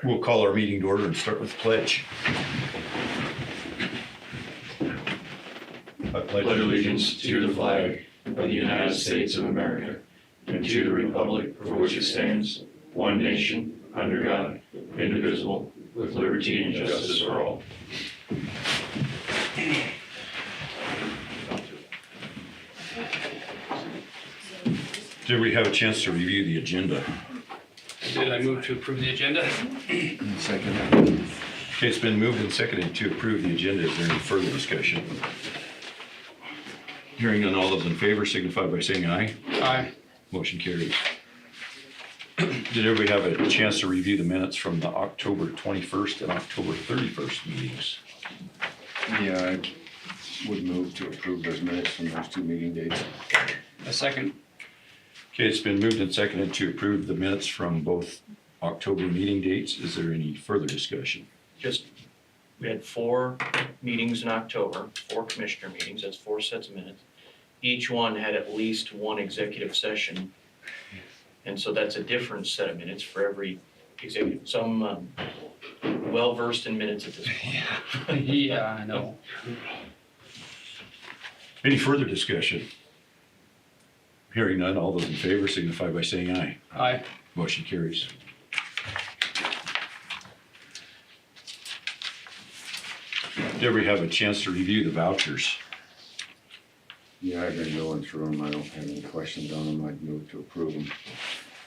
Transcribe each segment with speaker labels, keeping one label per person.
Speaker 1: We'll call our meeting to order and start with the pledge. I
Speaker 2: pledge allegiance to the flag of the United States of America and to the republic for which it stands, one nation, under God, indivisible, with liberty and justice for all.
Speaker 1: Did we have a chance to review the agenda?
Speaker 3: Did I move to approve the agenda?
Speaker 4: Second.
Speaker 1: Okay, it's been moved and seconded to approve the agenda. Is there any further discussion? Hearing none, all those in favor signify by saying aye.
Speaker 3: Aye.
Speaker 1: Motion carries. Did everybody have a chance to review the minutes from the October 21st and October 31st meetings?
Speaker 4: Yeah, I would move to approve those minutes from those two meeting dates.
Speaker 3: A second.
Speaker 1: Okay, it's been moved and seconded to approve the minutes from both October meeting dates. Is there any further discussion?
Speaker 5: We had 4 meetings in October, 4 commissioner meetings, that's 4 sets of minutes. Each one had at least one executive session. And so that's a different set of minutes for every executive. Some well-versed in minutes at this point.
Speaker 3: Yeah, I know.
Speaker 1: Any further discussion? Hearing none, all those in favor signify by saying aye.
Speaker 3: Aye.
Speaker 1: Motion carries. Did everybody have a chance to review the vouchers?
Speaker 4: Yeah, I've been going through them. I don't have any questions on them. I'd move to approve them.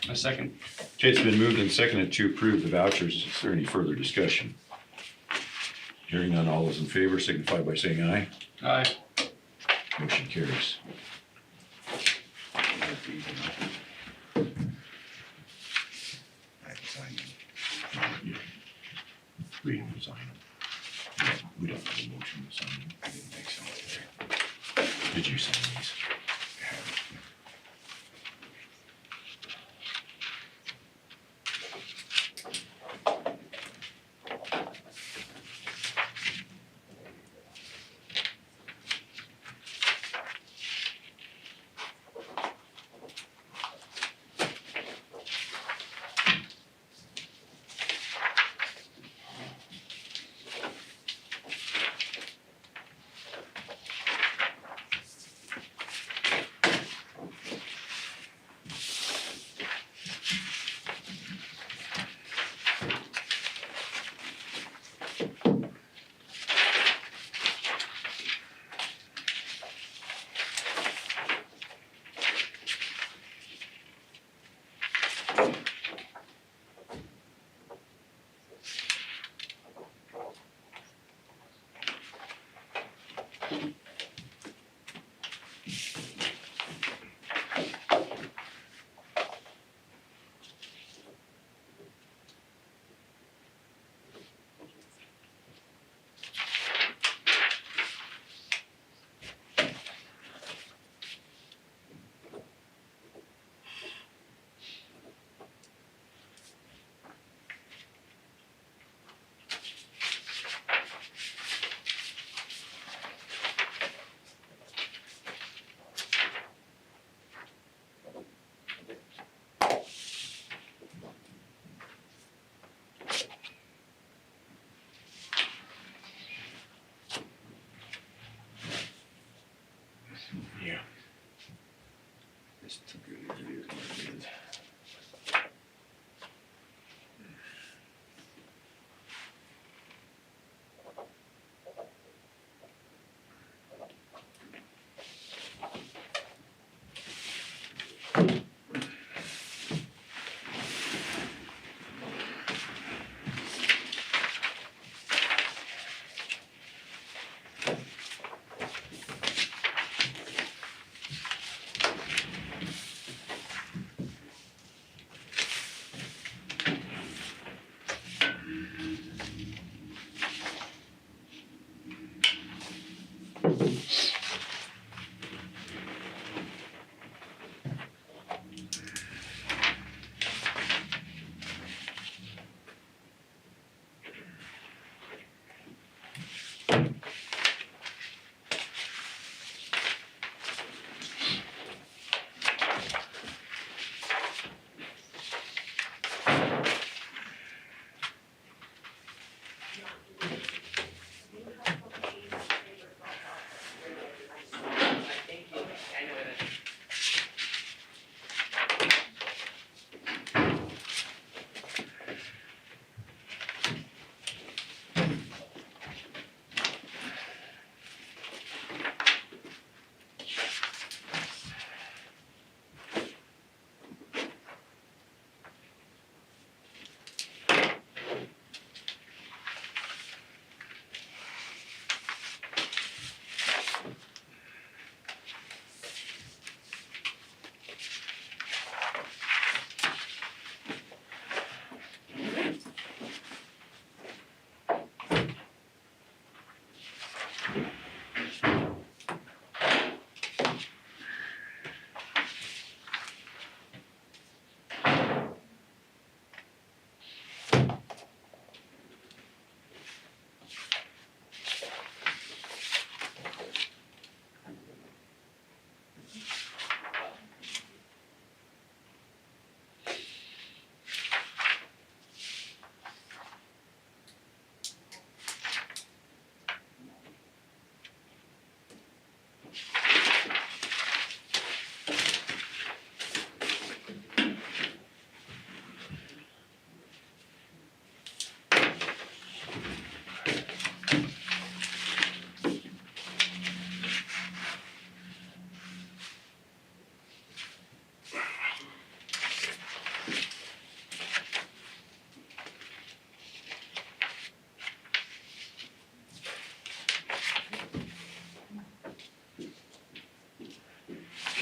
Speaker 3: A second.
Speaker 1: Okay, it's been moved and seconded to approve the vouchers. Is there any further discussion? Hearing none, all those in favor signify by saying aye.
Speaker 3: Aye.
Speaker 1: Motion carries.
Speaker 4: That's easy enough. I have to sign them.
Speaker 1: We can sign them. We don't have a motion to sign them.
Speaker 4: I didn't think so.
Speaker 1: Did you sign these?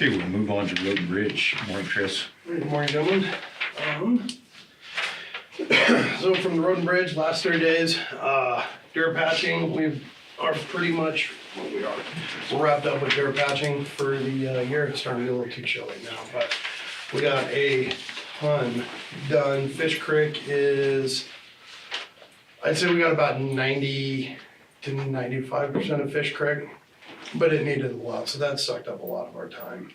Speaker 1: Okay, we'll move on to Road and Bridge. Morning, Chris.
Speaker 6: Good morning, gentlemen. So from the road and bridge, last 30 days, dirt patching, we are pretty much, we're wrapped up with dirt patching for the year. It's starting to get a little too chilly now, but we got a ton done. Fish Creek is, I'd say we got about 90 to 95% of Fish Creek, but it needed a lot, so that sucked up a lot of our time.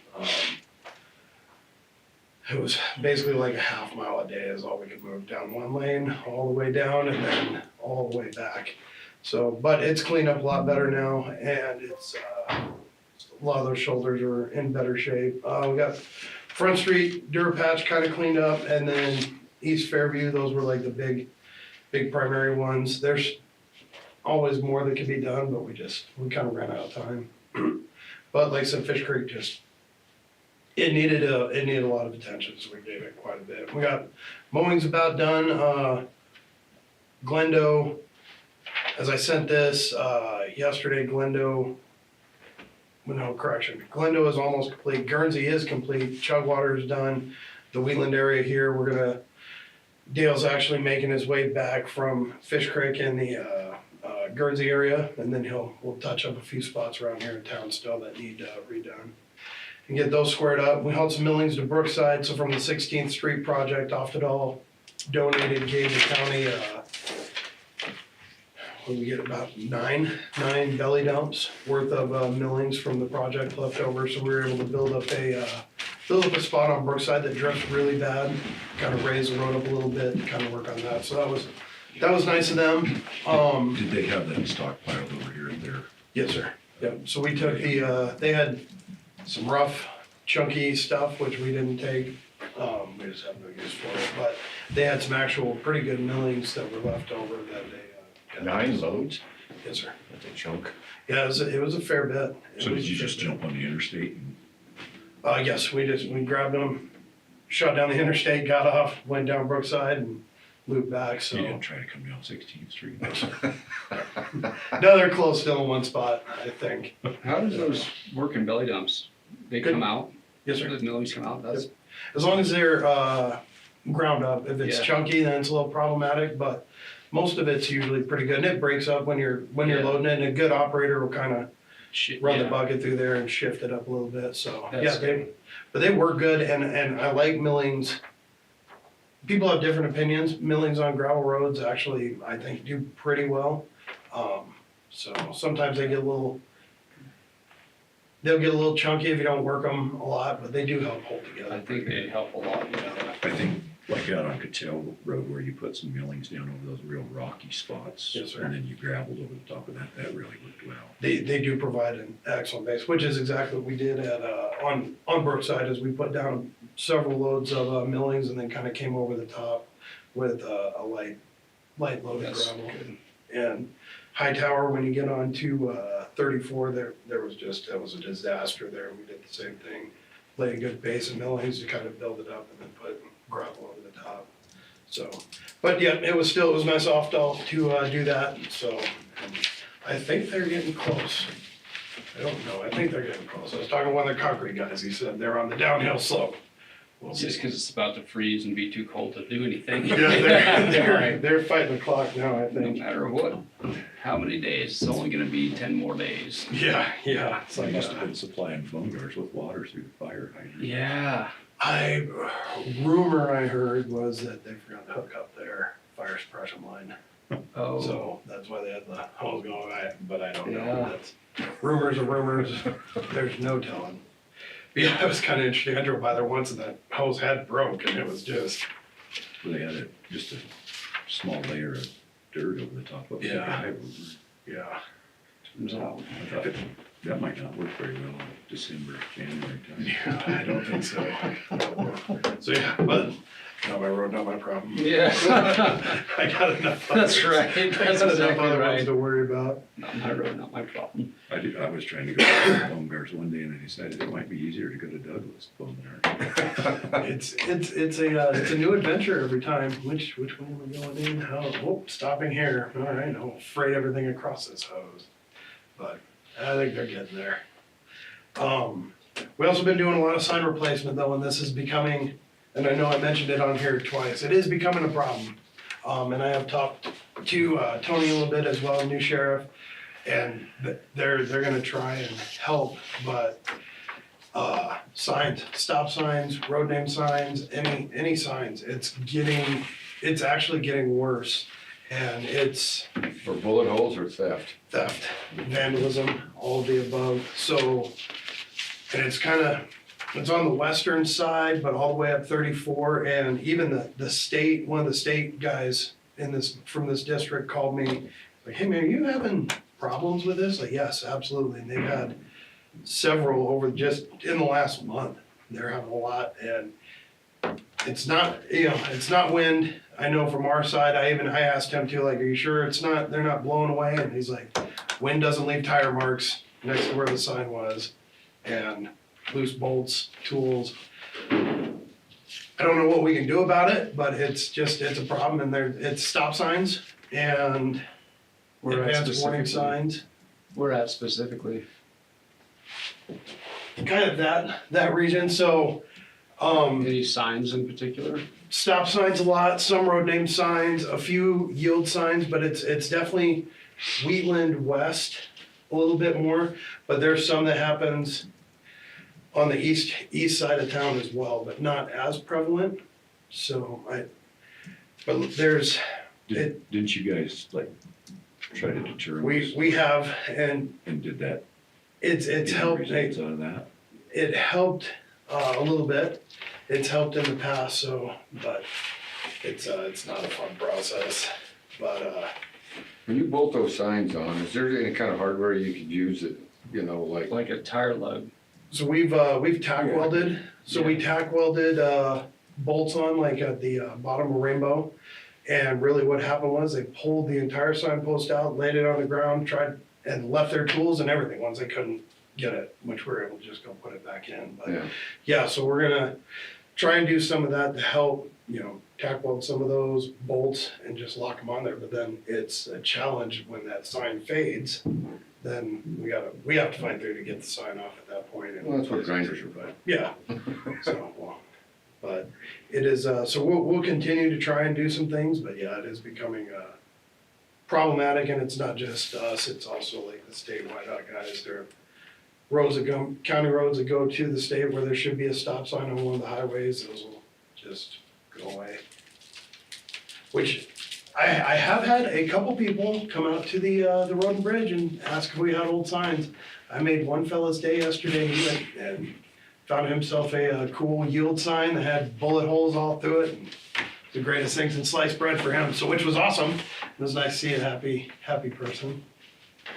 Speaker 6: It was basically like a half mile a day is all we could move down one lane, all the way down and then all the way back. So, but it's cleaned up a lot better now and it's, a lot of those shoulders are in better shape. We got Front Street, dirt patch kind of cleaned up and then East Fairview, those were like the big primary ones. There's always more that could be done, but we kind of ran out of time. But like I said, Fish Creek just, it needed a lot of attention, so we gave it quite a bit. We got mowing's about done. Glendo, as I sent this yesterday, Glendo is almost complete. Guernsey is complete. Chugwater is done. The Wheatland area here, Dale's actually making his way back from Fish Creek in the Guernsey area, and then we'll touch up a few spots around here in town still that need redone. And get those squared up. We hauled some millings to Brookside, so from the 16th Street project, Oftedal donated, gave the county, we get about nine belly dumps worth of millings from the project left over, so we were able to build up a spot on Brookside that drifts really bad, kind of raise the road up a little bit, kind of work on that, so that was nice of them.
Speaker 1: Did they have that stockpiled over here and there?
Speaker 6: Yes, sir. Yep, so we took they had some rough, chunky stuff, which we didn't take. We just have no use for it, but they had some actual pretty good millings that were left over that they.
Speaker 4: 9 loads?
Speaker 6: Yes, sir.
Speaker 4: That's a chunk.
Speaker 6: Yeah, it was a fair bit.
Speaker 1: So did you just jump on the interstate and?
Speaker 6: Yes, we grabbed them, shot down the interstate, got off, went down Brookside and looped back, so.
Speaker 1: You didn't try to come down 16th Street?
Speaker 6: No, they're close still in one spot, I think.
Speaker 3: How does those work in belly dumps? They
Speaker 6: Good.
Speaker 3: come out?
Speaker 6: Yes, sir.
Speaker 3: The millings come out? That's,
Speaker 6: As long as they're ground up. If it's
Speaker 3: Yeah.
Speaker 6: chunky, then it's a little problematic, but most of it's usually pretty good. And it breaks up when you're
Speaker 3: Yeah.
Speaker 6: loading it, and a good operator will kind of
Speaker 3: shit,
Speaker 6: run the
Speaker 3: yeah.
Speaker 6: bucket through there and shift it up a little bit, so.
Speaker 3: That's
Speaker 6: But they work good, and I like millings. People have different opinions. Millings on gravel roads actually, I think, do pretty well. So sometimes they'll get a little chunky if you don't work them a lot, but they do help hold together.
Speaker 3: I think they help a lot, yeah.
Speaker 1: I think like out on Cattell Road where you put some millings down over those real rocky spots.
Speaker 6: Yes, sir.
Speaker 1: And then you gravelled over the top of that, that really worked well.
Speaker 6: They do provide an excellent base, which is exactly what we did at, on Brookside, is we put down several loads of millings and then kind of came over the top with a light loaded
Speaker 3: That's
Speaker 6: gravel.
Speaker 3: good.
Speaker 6: And Hightower, when you get on to 34, there was it was a disaster there. We did the same thing, laid a good base of millings to kind of build it up and then put gravel over the top. So, but yeah, it was nice off to do that, so I think they're getting close. I don't know, I think they're getting close. I was talking to one of the concrete guys, he said they're on the downhill slope. We'll
Speaker 3: It's
Speaker 6: see.
Speaker 3: just because it's about to freeze and be too cold to do anything.
Speaker 6: Yeah, they're fighting the clock now, I
Speaker 3: No
Speaker 6: think.
Speaker 3: matter what, how many days? It's only gonna be 10 more days.
Speaker 6: Yeah, it's
Speaker 1: So
Speaker 6: like,
Speaker 1: you must have been supplying phone guards with water through the fire hydrant.
Speaker 3: Yeah.
Speaker 6: rumor I heard was that they forgot to hook up their fire suppression line.
Speaker 3: Oh,
Speaker 6: So that's why they had the hose going, but I don't know.
Speaker 3: Yeah.
Speaker 6: That's rumors are rumors, there's no telling. But yeah, it was kind of interesting. I drove by there once and that hose had broke and it was just,
Speaker 1: Where they had just a small layer of dirt over the top of it.
Speaker 6: Yeah. Yeah.
Speaker 3: turns out.
Speaker 1: I thought that might not work very well in December, January time.
Speaker 6: Yeah, I don't think so. So yeah, but not my road, not my problem.
Speaker 3: Yeah.
Speaker 6: I got enough.
Speaker 3: That's
Speaker 6: others.
Speaker 3: right.
Speaker 6: I
Speaker 3: That's
Speaker 6: got enough
Speaker 3: exactly
Speaker 6: other ones
Speaker 3: right.
Speaker 6: to worry about.
Speaker 3: Not my road, not my problem.
Speaker 1: I was trying to go to phone guards one day and I decided it might be easier to go to Douglas phone guard.
Speaker 6: It's a new adventure every time. Which way am I going in? How? Oh, stopping here. All right, I'll freight everything across this hose. But I think they're getting there. We also been doing a lot of sign replacement though, and this is becoming, and I know I mentioned it on here twice, it is becoming a problem. And I have talked to Tony a little bit as well, new sheriff, and they're gonna try and help, but signs, stop signs, road name signs, any signs, it's actually getting worse. And it's
Speaker 4: For bullet holes or theft?
Speaker 6: theft, vandalism, all of the above, so, and it's on the western side, but all the way up 34, and even the state, one of the state guys from this district called me, like, hey man, are you having problems with this? Like, yes, absolutely, and they've had several over just in the last month, they're having a lot, and it's not, it's not wind. I know from our side, I asked him too, like, are you sure they're not blowing away? And he's like, wind doesn't leave tire marks next to where the sign was, and loose bolts, tools. I don't know what we can do about it, but it's a problem, and it's stop signs and
Speaker 3: Where at
Speaker 6: advanced warning
Speaker 3: specifically?
Speaker 6: signs.
Speaker 3: Where at specifically?
Speaker 6: Kind of that region, so,
Speaker 3: Any signs in particular?
Speaker 6: stop signs a lot, some road name signs, a few yield signs, but it's definitely Wheatland West a little bit more, but there's some that happens on the east side of town as well, but not as prevalent. So but there's,
Speaker 1: Didn't you guys like try to deter them?
Speaker 6: we have, and
Speaker 1: And did that?
Speaker 6: it's
Speaker 1: get any
Speaker 6: helped,
Speaker 1: results out of that?
Speaker 6: it helped a little bit. It's helped in the past, so, but it's not a fun process, but,
Speaker 4: When you bolt those signs on, is there any kind of hardware you could use that, like?
Speaker 3: Like a tire lug?
Speaker 6: so we've tack welded, we tack welded, bolts on like at the bottom of Rainbow. And really what happened was they pulled the entire signpost out, laid it on the ground, tried, and left their tools and everything, once they couldn't get it, which we were able to just go put it back in, but.
Speaker 4: Yeah,
Speaker 6: Yeah, so we're gonna try and do some of that to help, tack weld some of those bolts and just lock them on there, but then it's a challenge when that sign fades. Then we have to find through to get the sign off at that point. And
Speaker 4: well, that's what grinders are for.
Speaker 6: yeah, so, well, but it is, so we'll continue to try and do some things, but yeah, it is becoming, problematic, and it's not just us, it's also like the statewide guys, there are roads that go, county roads that go to the state where there should be a stop sign on one of the highways, those will just go away. Which, I have had a couple people come out to the road and bridge and ask if we had old signs. I made one fella's day yesterday, he went and found himself a cool yield sign that had bullet holes all through it. And the greatest thing since sliced bread for him, so which was awesome. It was nice to see a happy person.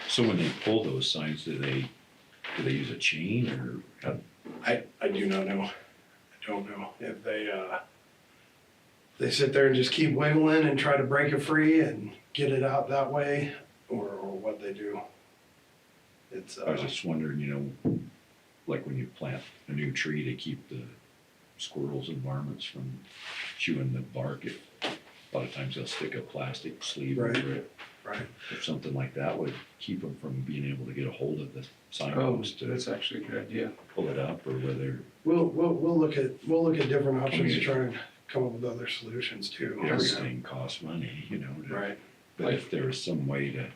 Speaker 1: So when they pull those signs, do they use a chain or how?
Speaker 6: I do not know. I don't know if they sit there and just keep wiggling and try to break it free and get it out that way, or what they do. It's
Speaker 1: I was just wondering, like when you plant a new tree to keep the squirrels and varmints from chewing the bark, a lot of times they'll stick a plastic sleeve
Speaker 6: Right.
Speaker 1: over it.
Speaker 6: right.
Speaker 1: If something like that would keep them from being able to get a hold of the
Speaker 3: Oh,
Speaker 1: signpost to
Speaker 3: that's actually a good idea.
Speaker 1: pull it up, or whether
Speaker 6: We'll look at different options to try and come up with other solutions too.
Speaker 1: everything costs money, to-
Speaker 6: Right.
Speaker 1: But if there was some way to,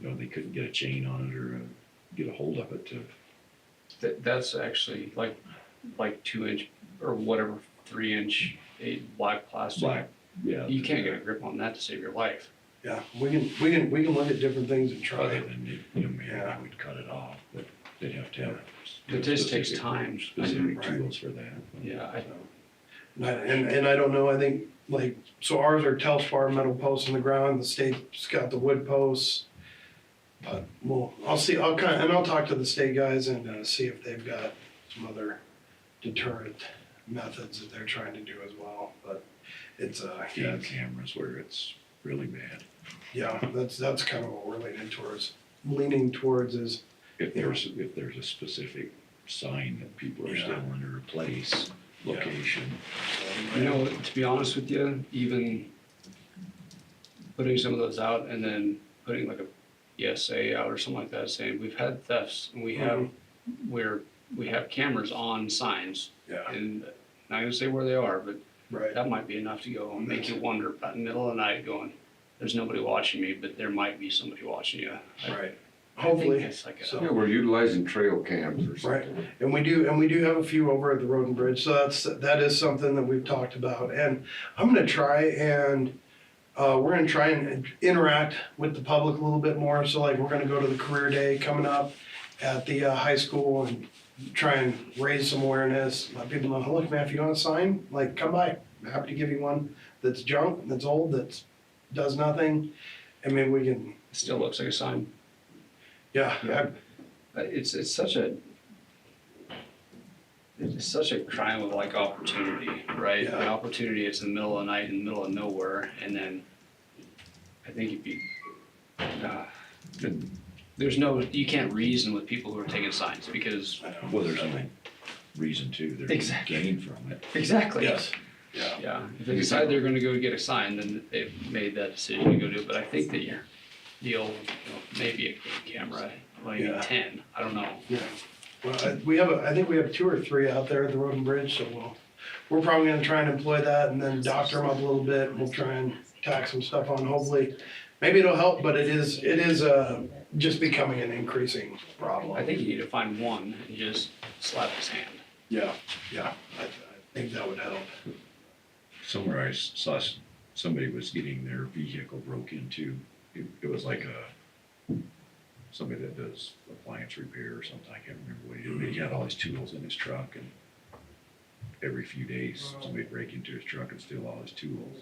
Speaker 1: they couldn't get a chain on it or get a hold of it to,
Speaker 3: That's actually like 2-inch or whatever, 3-inch, black plastic.
Speaker 1: black, yeah.
Speaker 3: You can't get a grip on that to save your life.
Speaker 6: Yeah, we can look at different things and
Speaker 1: Other
Speaker 6: try.
Speaker 1: than, maybe
Speaker 6: Yeah.
Speaker 1: we'd cut it off, but they'd have to have.
Speaker 3: It just takes
Speaker 1: specific-
Speaker 3: time.
Speaker 1: Specific
Speaker 6: Right.
Speaker 1: tools for that.
Speaker 3: Yeah,
Speaker 6: And I don't know, I think, like, so ours are Telspar metal posts in the ground, the state's got the wood posts. But I'll talk to the state guys and see if they've got some other deterrent methods that they're trying to do as well, but it's,
Speaker 1: Game cameras where it's really bad.
Speaker 6: yeah, that's kind of what we're leaning towards is,
Speaker 1: If there's a specific sign that people are
Speaker 6: Yeah.
Speaker 1: still wanting to replace,
Speaker 6: Yeah.
Speaker 1: location.
Speaker 3: to be honest with you, even putting some of those out and then putting like a ESA out or something like that, saying we've had thefts and we're we have cameras on signs,
Speaker 6: Yeah,
Speaker 3: and not gonna say where they are, but
Speaker 6: right.
Speaker 3: that might be enough to go and make you wonder about the middle of the night going, there's nobody watching me, but there might be somebody watching you.
Speaker 6: Right.
Speaker 3: I think
Speaker 6: Hopefully.
Speaker 3: it's like
Speaker 6: So-
Speaker 4: Yeah, we're utilizing trail cams or
Speaker 6: Right,
Speaker 4: something.
Speaker 6: and we do have a few over at the Road and Bridge, so that is something that we've talked about, and I'm gonna try and, we're gonna try and interact with the public a little bit more, so like, we're gonna go to the career day coming up at the, high school and try and raise some awareness, let people know, look, man, if you want a sign, like, come by, I'm happy to give you one that's junk, that's old, that's, does nothing, and maybe we can,
Speaker 3: It still looks like a sign.
Speaker 6: yeah,
Speaker 3: It's such a crime of like opportunity, right?
Speaker 6: Yeah.
Speaker 3: An opportunity, it's in the middle of the night, in the middle of nowhere, and then I think it'd be, there's no, you can't reason with people who are taking signs because.
Speaker 6: I know.
Speaker 1: Well, there's no reason to, there's
Speaker 3: Exactly.
Speaker 1: gain from it.
Speaker 3: Exactly.
Speaker 6: Yes, yeah.
Speaker 3: Yeah, if they decide they're gonna go get a sign, then they've made that decision to go do it, but I think that you're, maybe a camera, maybe
Speaker 6: Yeah.
Speaker 3: 10, I don't know.
Speaker 6: Yeah, well, I think we have 2 or 3 out there at the Road and Bridge, so we're probably gonna try and employ that and then doctor them up a little bit, and we'll try and tack some stuff on, hopefully. Maybe it'll help, but it is, just becoming an increasing problem.
Speaker 3: I think you need to find one and just slap his hand.
Speaker 6: Yeah, I think that would help.
Speaker 1: Somewhere I saw somebody was getting their vehicle broke into. It was like somebody that does appliance repair or something. I can't remember what he did, but he had all his tools in his truck, and every few days somebody would break into his truck and steal all his tools.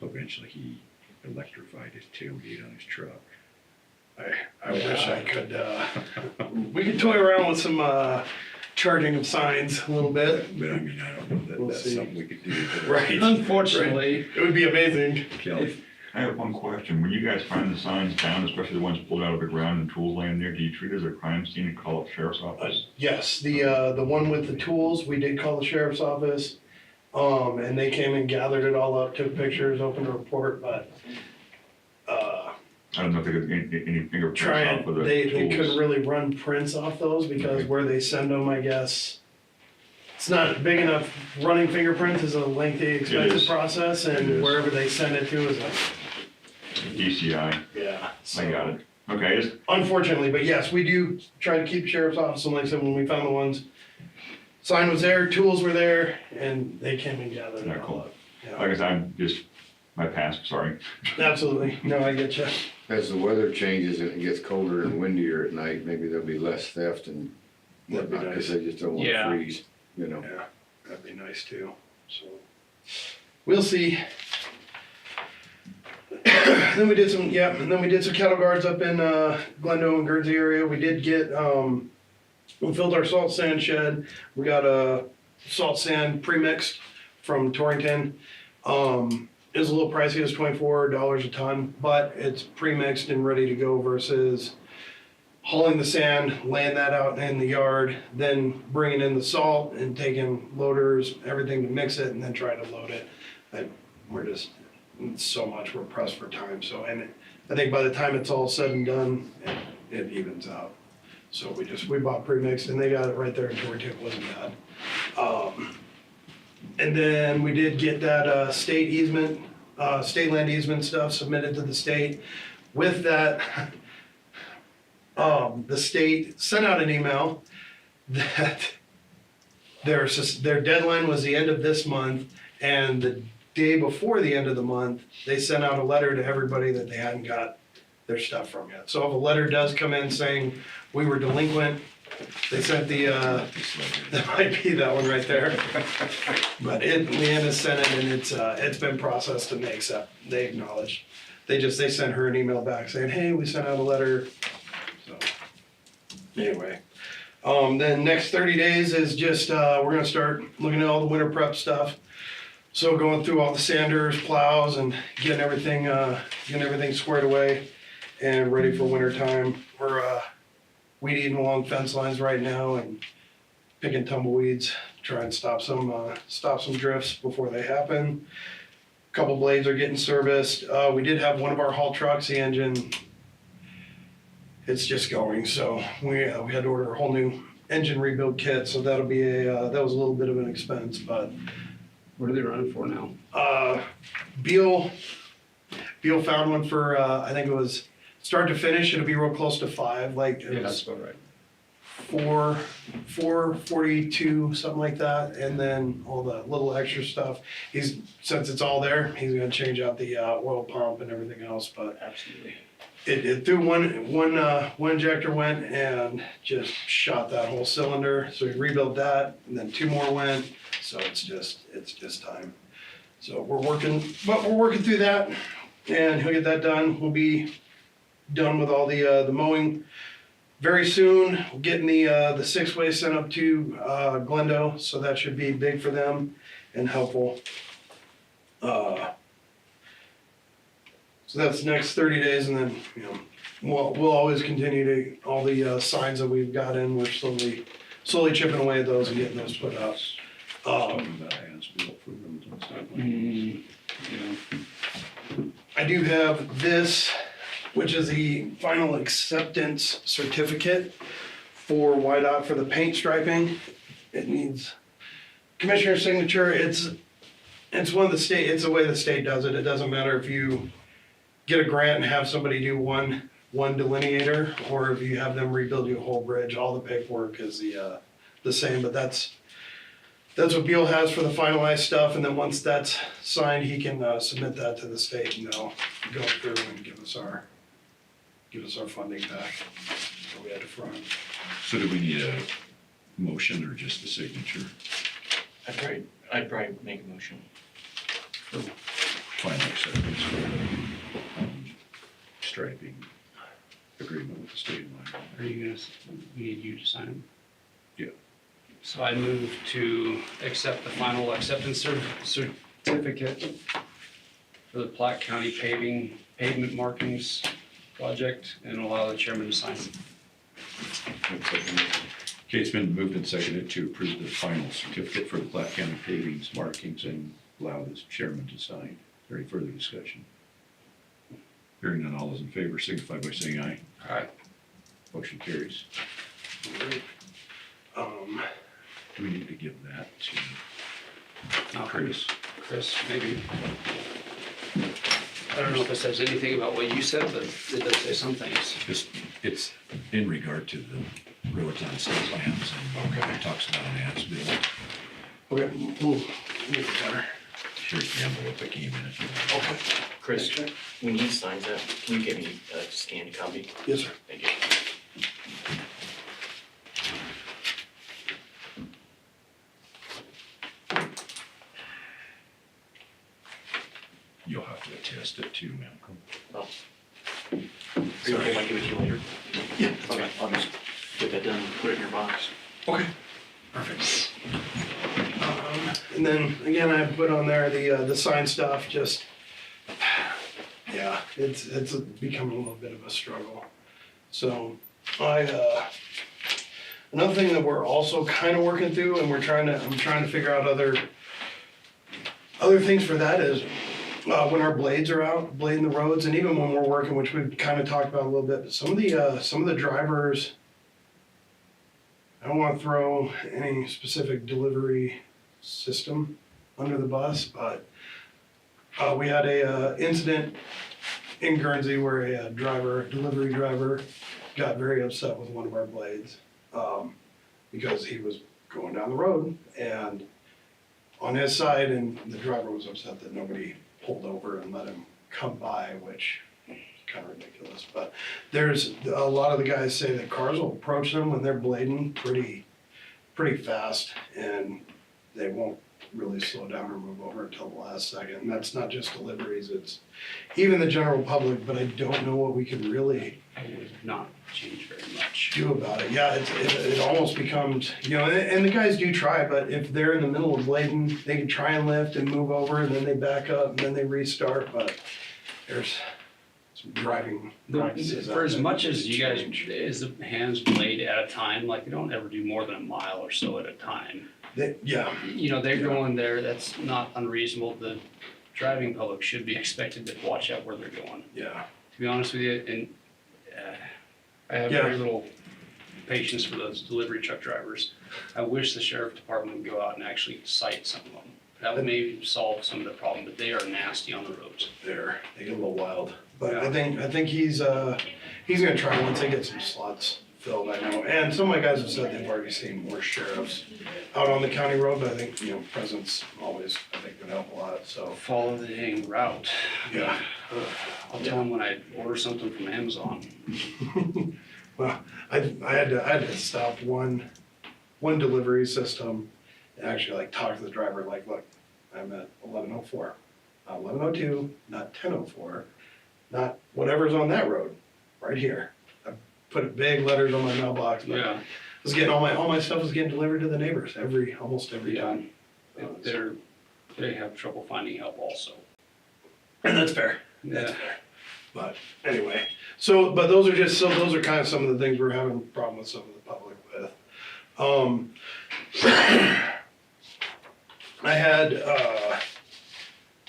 Speaker 1: So eventually he electrified his tailgate on his truck.
Speaker 6: I wish I could, we could toy around with some, charging of signs a little bit.
Speaker 1: But I mean, I don't know that
Speaker 6: We'll
Speaker 1: that's
Speaker 6: see.
Speaker 1: something we could do.
Speaker 6: Right.
Speaker 3: Unfortunately,
Speaker 6: It would be amazing.
Speaker 1: Kelly,
Speaker 2: I have one question. When you guys find the signs down, especially the ones pulled out of the ground and tools laying there, do you treat it as a crime scene and call up sheriff's office?
Speaker 6: Yes, the one with the tools, we did call the sheriff's office, and they came and gathered it all up, took pictures, opened a report, but,
Speaker 2: I don't know if they could get any fingerprints off of the
Speaker 6: they couldn't
Speaker 2: tools.
Speaker 6: really run prints off those because where they send them, I guess, it's not big enough. Running fingerprints is a lengthy, expensive
Speaker 2: is.
Speaker 6: process,
Speaker 2: It
Speaker 6: and
Speaker 2: is.
Speaker 6: wherever they send it to is like,
Speaker 2: DCI,
Speaker 6: yeah.
Speaker 2: I got it. Okay, just
Speaker 6: Unfortunately, but yes, we do try to keep sheriff's office, and like I said, when we found the ones, sign was there, tools were there, and they came and gathered
Speaker 2: Yeah,
Speaker 6: it all
Speaker 2: cool.
Speaker 6: up. Yeah.
Speaker 2: like I said, I'm just, my past, sorry.
Speaker 6: Absolutely, no, I get you.
Speaker 4: As the weather changes and it gets colder and windier at night, maybe there'll be less theft and
Speaker 6: That'd be
Speaker 4: whatnot,
Speaker 6: nice.
Speaker 4: because they just don't want to
Speaker 3: Yeah.
Speaker 4: freeze, you know.
Speaker 6: Yeah, that'd be nice too, so. We'll see. Then we did some, and then we did some cattle guards up in, Glendale and Guernsey area. We did get, we filled our salt sand shed. We got a salt sand pre-mixed from Torrington. It was a little pricey, it was $24 a ton, but it's pre-mixed and ready to go versus hauling the sand, laying that out in the yard, then bringing in the salt and taking loaders, everything to mix it and then try to load it. We're just, it's so much, we're pressed for time, so, and I think by the time it's all said and done, it evens out. So we bought pre-mixed and they got it right there in Torrington, it wasn't bad. And then we did get that, state easement, state land easement stuff submitted to the state. With that, the state sent out an email that their deadline was the end of this month, and the day before the end of the month, they sent out a letter to everybody that they hadn't got their stuff from yet. So if a letter does come in saying we were delinquent, they sent the, that might be that one right there. But Leanna sent it, and it's been processed and they acknowledged. They sent her an email back saying, hey, we sent out a letter. So, anyway. Then next 30 days is just, we're gonna start looking at all the winter prep stuff. So going through all the sanders, plows, and getting everything squared away and ready for winter time. We're, weed eating along fence lines right now and picking tumbleweeds, try and stop some drifts before they happen. Couple blades are getting serviced. We did have one of our haul trucks, the engine, it's just going, so we had to order a whole new engine rebuild kit, so that'll be that was a little bit of an expense, but
Speaker 3: What are they running for now?
Speaker 6: Beal found one for, I think it was start to finish, it'll be real close to 5, like it
Speaker 3: Yeah,
Speaker 6: was
Speaker 3: that's about right.
Speaker 6: 442, something like that, and then all the little extra stuff. Since it's all there, he's gonna change out the oil pump and everything else, but
Speaker 3: Absolutely.
Speaker 6: it threw one injector went and just shot that whole cylinder, so we rebuilt that, and then 2 more went, so it's just time. So we're working through that, and he'll get that done. We'll be done with all the mowing very soon. We're getting the 6-way sent up to Glendo, so that should be big for them and helpful. So that's the next 30 days, and then, you know, we'll always continue to, all the signs that we've got in, we're slowly chipping away at those and getting those put up.
Speaker 1: Talking about as-built for roads and stuff like that.
Speaker 3: Yeah.
Speaker 6: I do have this, which is the final acceptance certificate for YDOT for the paint striping. It needs commissioner's signature. It's one of the state, it's the way the state does it. It doesn't matter if you get a grant and have somebody do one delineator, or if you have them rebuild you a whole bridge. All the paperwork is the same, but that's what Beal has for the finalized stuff, and then once that's signed, he can submit that to the state, and they'll go through and give us our funding back that we had to front.
Speaker 1: So do we need a motion or just a signature?
Speaker 5: I'd probably make a motion.
Speaker 1: Final acceptance for the striping agreement with the state of Wyoming.
Speaker 3: Are you gonna, we need you to sign them?
Speaker 1: Yeah.
Speaker 3: So I move to accept the final acceptance certificate for the Platte County pavement markings project and allow the chairman to sign.
Speaker 1: Okay, it's been moved and seconded to approve the final certificate for the Platte County pavings markings and allow the chairman to sign. Is there any further discussion? Hearing none, all those in favor signify by saying aye.
Speaker 3: Aye.
Speaker 1: Motion carries. Do we need to give that to Chris?
Speaker 3: Chris, maybe. I don't know if it says anything about what you said, but it does say some things.
Speaker 1: It's in regard to the roads on state lands, and it talks about an as-built.
Speaker 6: Okay, we'll make it better.
Speaker 1: Here's the envelope that came in. If you want.
Speaker 6: Okay.
Speaker 5: Chris, when he signs that, can you give me a scanned copy?
Speaker 6: Yes, sir.
Speaker 5: Thank you.
Speaker 1: You'll have to attest it too, Malcolm.
Speaker 5: Oh. Are you okay if I give it to you later?
Speaker 6: Yeah.
Speaker 5: Okay, I'll just get that done and put it in your box.
Speaker 6: Okay, perfect. And then, again, I put on there the sign stuff, just, yeah, it's becoming a little bit of a struggle. So, another thing that we're also kind of working through, and I'm trying to figure out other things for that is, when our blades are out, blading the roads, and even when we're working, which we've kind of talked about a little bit, but some of the drivers, I don't want to throw any specific delivery system under the bus, but we had a incident in Guernsey where a delivery driver, got very upset with one of our blades because he was going down the road and on his side, and the driver was upset that nobody pulled over and let him come by, which is kind of ridiculous. But there's a lot of the guys say that cars will approach them when they're blading pretty fast, and they won't really slow down or move over until the last second. And that's not just deliveries, it's even the general public, but I don't know what we could really
Speaker 3: I would not change very much.
Speaker 6: do about it. Yeah, it almost becomes, you know, and the guys do try, but if they're in the middle of blading, they can try and lift and move over, and then they back up, and then they restart, but there's some driving practices out
Speaker 3: For as
Speaker 6: there
Speaker 3: much
Speaker 6: that
Speaker 3: as you guys,
Speaker 6: change.
Speaker 3: is the hands blade at a time, like they don't ever do more than a mile or so at a time.
Speaker 6: Yeah,
Speaker 3: You know, they're
Speaker 6: Yeah.
Speaker 3: going there, that's not unreasonable. The driving public should be expected to watch out where they're going,
Speaker 6: yeah.
Speaker 3: to be honest with you, and I have
Speaker 6: Yeah.
Speaker 3: very little patience for those delivery truck drivers. I wish the sheriff department would go out and actually cite some of them. That would maybe solve some of the problem, but they are nasty on the roads.
Speaker 6: They get a little wild. But
Speaker 3: Yeah.
Speaker 6: I think he's gonna try once they get some slots filled, I know. And some of my guys have said they've already seen more sheriffs out on the county road, but I think, you know, presence always, I think, would help a lot, so.
Speaker 3: Follow the dang route.
Speaker 6: Yeah.
Speaker 3: I'll tell them when I order something from Amazon.
Speaker 6: Well, I had to stop one delivery system and actually like talk to the driver, like, look, I'm at 1104, not 1102, not 1004, not whatever's on that road, right here. I put big letters on my mailbox, but
Speaker 3: Yeah.
Speaker 6: I was getting all my stuff was getting delivered to the neighbors almost every
Speaker 3: Yeah.
Speaker 6: time.
Speaker 3: They have trouble finding help also.
Speaker 6: And that's fair. That's
Speaker 3: Yeah.
Speaker 6: fair. But anyway, but those are kind of some of the things we're having a problem with some of the public with.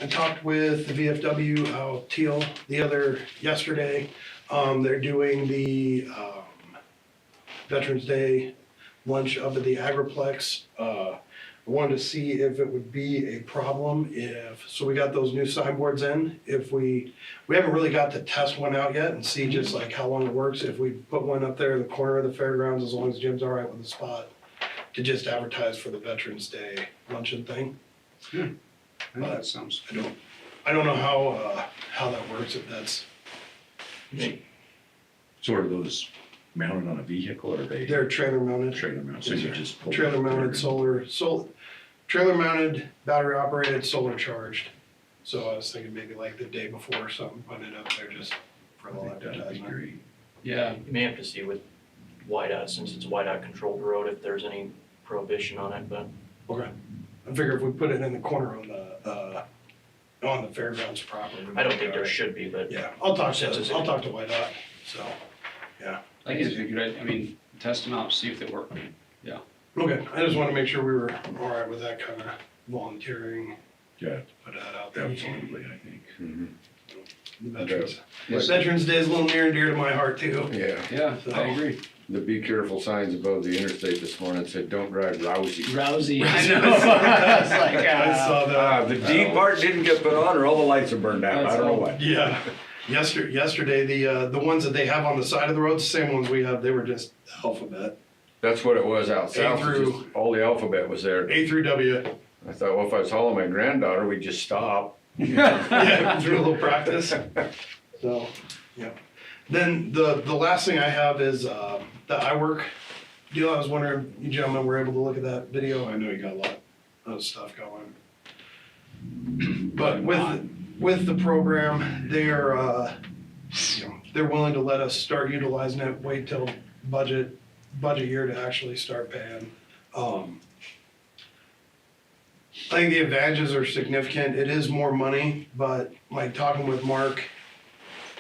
Speaker 6: I talked with the VFW out Teal yesterday. They're doing the Veterans Day lunch up at the Agriplex. I wanted to see if it would be a problem so we got those new signboards in, we haven't really got to test one out yet and see just like how long it works, if we put one up there in the corner of the fairgrounds, as long as Jim's all right with the spot, to just advertise for the Veterans Day luncheon thing.
Speaker 3: I think that sounds good.
Speaker 6: I don't know how that works, if that's,
Speaker 1: So are those mounted on a vehicle or are they?
Speaker 6: they're trailer mounted.
Speaker 1: Trailer mounted, so you just pull.
Speaker 6: Trailer
Speaker 1: it up
Speaker 6: mounted,
Speaker 1: there.
Speaker 6: trailer mounted, battery operated, solar charged. So I was thinking maybe like the day before or something, putting it up there just for a
Speaker 1: I
Speaker 6: little
Speaker 1: think that'd be
Speaker 6: advertisement.
Speaker 1: great.
Speaker 3: Yeah,
Speaker 5: You may have to see with YDOT, since it's a YDOT controlled road, if there's any prohibition on it, but
Speaker 6: Okay. I figure if we put it in the corner on the fairgrounds property.
Speaker 5: I don't think there should be, but
Speaker 6: Yeah, I'll talk
Speaker 5: Since it's a-
Speaker 6: to YDOT, so,
Speaker 3: I guess we could, I mean, test them out, see if they work.
Speaker 6: okay, I just wanna make sure we were all right with that kind of volunteering,
Speaker 1: Yeah,
Speaker 6: put that out there.
Speaker 1: absolutely, I think.
Speaker 4: Mhm.
Speaker 6: The Veterans.
Speaker 4: Yes.
Speaker 6: Veterans Day is a little near and dear to my heart too.
Speaker 4: Yeah,
Speaker 3: Yeah, I agree.
Speaker 4: the be careful signs above the interstate this morning said, don't drive lousy.
Speaker 3: Rousey.
Speaker 6: I know. I saw that.
Speaker 4: The D part didn't get put on or all the lights are burned out, I don't know what.
Speaker 6: Yeah, yesterday, the ones that they have on the side of the road, the same ones we have, they were just alphabet,
Speaker 4: That's what it was out south,
Speaker 6: through-
Speaker 4: just all the alphabet was there.
Speaker 6: A through W.
Speaker 4: I thought, well, if I was hauling my granddaughter, we'd just stop.
Speaker 6: Yeah, through a little practice. So, yeah. Then the last thing I have is the iWork deal. I was wondering, you gentlemen were able to look at that video. I know you got a lot of stuff going. But with the program, they're willing to let us start utilizing it, wait till budget year to actually start paying. I think the advantages are significant. It is more money, but like talking with Mark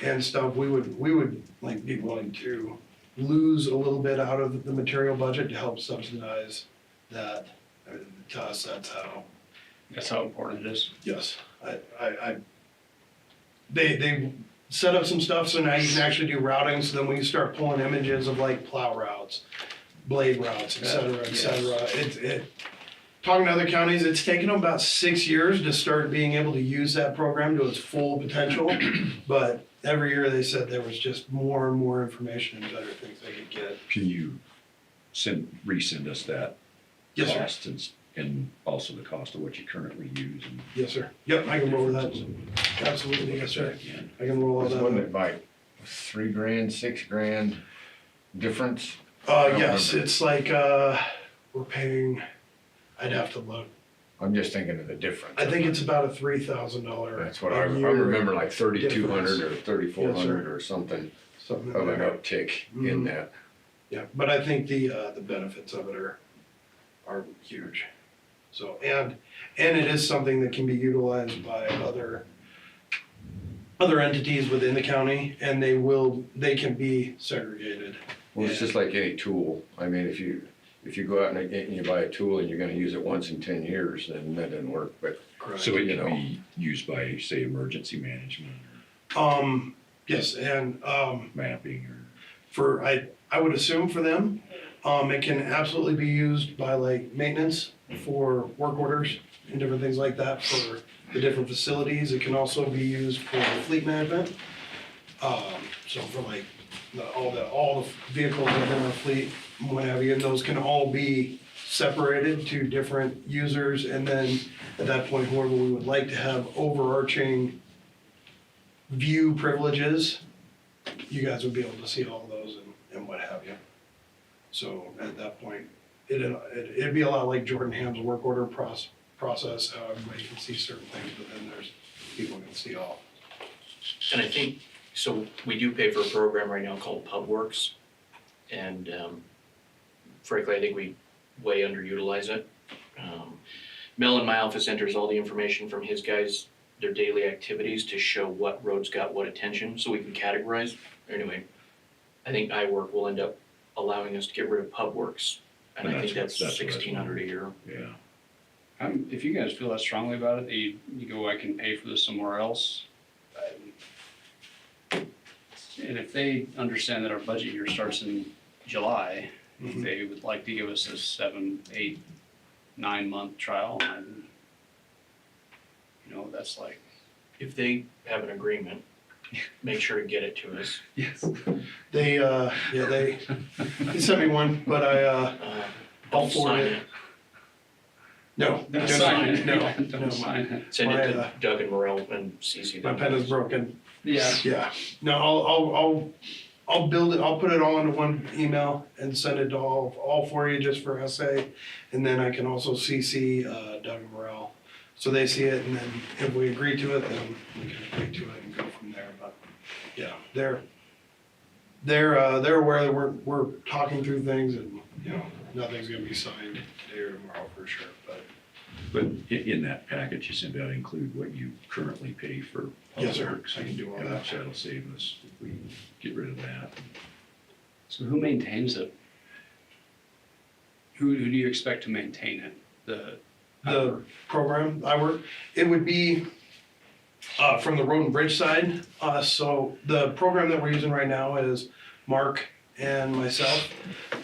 Speaker 6: and stuff, we would like be willing to lose a little bit out of the material budget to help subsidize that. To us,
Speaker 3: That's how important it is.
Speaker 6: yes, they set up some stuff so now you can actually do routing, so then we can start pulling images of like plow routes, blade routes, et cetera, et cetera. Talking to other counties, it's taken them about 6 years to start being able to use that program to its full potential. But every year they said there was just more and more information and better things they could get.
Speaker 1: Can you resend us that?
Speaker 6: Yes, sir.
Speaker 1: Cost and also the cost of what you currently use and.
Speaker 6: Yes, sir. Yep, I can roll that. Absolutely, yes, sir.
Speaker 1: Again.
Speaker 6: I can roll all that
Speaker 4: Wasn't
Speaker 6: up.
Speaker 4: it like $3,000, $6,000 difference?
Speaker 6: Yes, it's like, we're paying, I'd have to look.
Speaker 4: I'm just thinking of the difference.
Speaker 6: I think it's about a $3,000.
Speaker 4: That's what I
Speaker 6: a year
Speaker 4: remember, like 3,200 or
Speaker 6: difference.
Speaker 4: 3,400 or something
Speaker 6: Something
Speaker 4: of
Speaker 6: like
Speaker 4: an
Speaker 6: that.
Speaker 4: uptick in
Speaker 6: Mhm.
Speaker 4: that.
Speaker 6: Yeah, but I think the benefits of it are huge. So, and it is something that can be utilized by other entities within the county, and they can be segregated.
Speaker 4: Well, it's just like any tool. I mean, if you go out and you buy a tool and you're gonna use it once in 10 years, then that doesn't work, but
Speaker 6: Correct.
Speaker 1: So it
Speaker 4: You know.
Speaker 1: can be used by, say, emergency management
Speaker 6: Yes, and
Speaker 1: or mapping or.
Speaker 6: I would assume for them. It can absolutely be used by like maintenance for work orders and different things like that for the different facilities. It can also be used for fleet management. So for like all the vehicles within our fleet, what have you, and those can all be separated to different users. And then at that point, whoever we would like to have overarching view privileges, you guys would be able to see all those and what have you. So at that point, it'd be a lot like Jordan Ham's work order process, how everybody can see certain things, but then there's people who can see all.
Speaker 5: And I think, so we do pay for a program right now called PubWorks. And frankly, I think we way underutilize it. Mel in my office enters all the information from his guys, their daily activities to show what roads got what attention, so we can categorize. Anyway, I think iWork will end up allowing us to get rid of PubWorks. And I think that's
Speaker 1: what I
Speaker 5: $1,600 a year.
Speaker 1: Yeah.
Speaker 3: If you guys feel that strongly about it, you go, I can pay for this somewhere else. And if they understand that our budget year starts in July, if they would like to give us a 7, 8, 9 month trial, and, you know, that's like.
Speaker 5: If they have an agreement, make sure to get it to us.
Speaker 3: Yes.
Speaker 6: They sent me one, but I'll
Speaker 5: Don't
Speaker 6: forward
Speaker 5: sign
Speaker 6: it.
Speaker 5: it.
Speaker 6: No,
Speaker 3: Don't
Speaker 6: don't
Speaker 3: sign it.
Speaker 6: no,
Speaker 3: Don't
Speaker 6: no,
Speaker 3: sign it.
Speaker 5: Send it
Speaker 6: My,
Speaker 5: to Doug and Morel and CC
Speaker 6: my
Speaker 5: them.
Speaker 6: pen is broken.
Speaker 3: Yeah.
Speaker 6: Yeah, no, I'll build it, I'll put it all into one email and send it to all for you just for SA. And then I can also CC Doug and Morel, so they see it, and then if we agree to it, then we can agree to it and go from there. But yeah, they're aware that we're talking through things, and you know, nothing's gonna be signed today or tomorrow for sure, but.
Speaker 1: But in that package, you said that include what you currently pay for
Speaker 6: Yes, sir.
Speaker 1: PubWorks.
Speaker 6: I can do all
Speaker 1: How
Speaker 6: that.
Speaker 1: much that'll save us if we get rid of that.
Speaker 3: So who maintains it? Who do you expect to maintain it?
Speaker 6: The program I work, it would be from the road and bridge side. So the program that we're using right now is Mark and myself.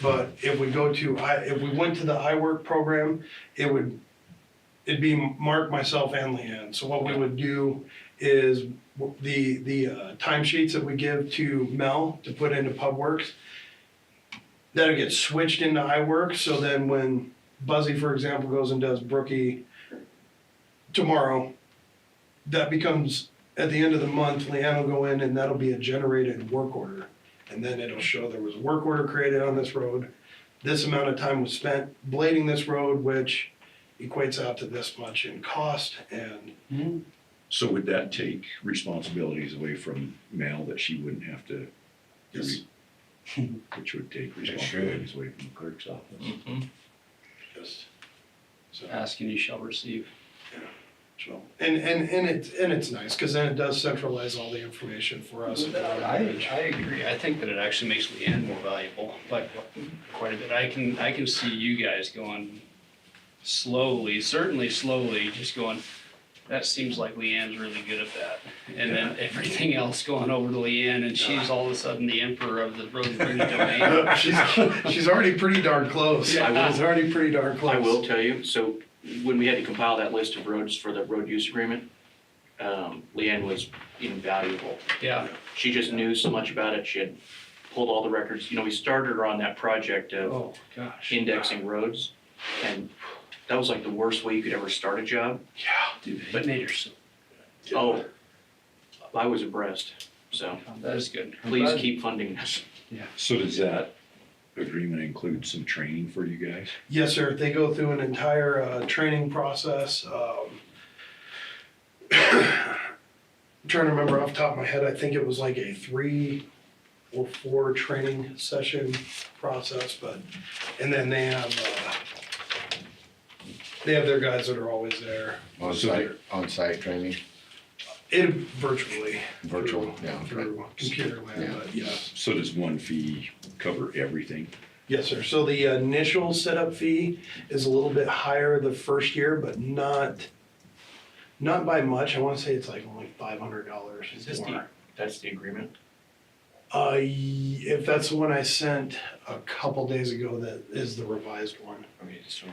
Speaker 6: But if we went to the iWork program, it'd be Mark, myself, and Leanne. So what we would do is the timesheets that we give to Mel to put into PubWorks, that'll get switched into iWork. So then when Buzzy, for example, goes and does Brookie tomorrow, that becomes, at the end of the month, Leanne will go in and that'll be a generated work order. And then it'll show there was a work order created on this road. This amount of time was spent blading this road, which equates out to this much in cost. And
Speaker 1: So would that take responsibilities away from Mel that she wouldn't have to?
Speaker 6: Yes.
Speaker 1: Which would take responsibilities away from the clerk's office.
Speaker 5: Mhm.
Speaker 6: just, so.
Speaker 3: Ask and you shall receive.
Speaker 6: So, and it's nice, cause then it does centralize all the information for us.
Speaker 3: I agree. I think that it actually makes Leanne more valuable, like quite a bit. I can see you guys going slowly, certainly slowly, just going, that seems like Leanne's really good at that. And then everything else going over to Leanne, and she's all of a sudden the emperor of the road and bridge domain.
Speaker 6: She's already pretty darn close.
Speaker 5: Yeah.
Speaker 6: She's already pretty darn close.
Speaker 5: I will tell you, so when we had to compile that list of roads for the road use agreement, Leanne was invaluable.
Speaker 3: Yeah.
Speaker 5: She just knew so much about it. She had pulled all the records. You know, we started her on that project of
Speaker 3: Oh, gosh.
Speaker 5: indexing roads, and that was like the worst way you could ever start a job.
Speaker 3: Dude, but made her so,
Speaker 5: Oh, I was impressed. So
Speaker 3: that is good. I'm
Speaker 5: please
Speaker 3: glad-
Speaker 5: keep funding this.
Speaker 1: So does that agreement include some training for you guys?
Speaker 6: Yes, sir. They go through an entire training process. I'm trying to remember off the top of my head, I think it was like a 3 or 4 training session process, and then they have their guys that are always there.
Speaker 4: On-site training,
Speaker 6: Virtually.
Speaker 4: virtual, yeah.
Speaker 6: Through computer land,
Speaker 4: Yeah.
Speaker 6: but yes.
Speaker 1: So does one fee cover everything?
Speaker 6: Yes, sir. So the initial setup fee is a little bit higher the first year, but not by much. I want to say it's like only $500
Speaker 5: Is this
Speaker 6: more.
Speaker 5: that's the agreement?
Speaker 6: If that's the one I sent a couple days ago, that is the revised one.
Speaker 4: Okay, so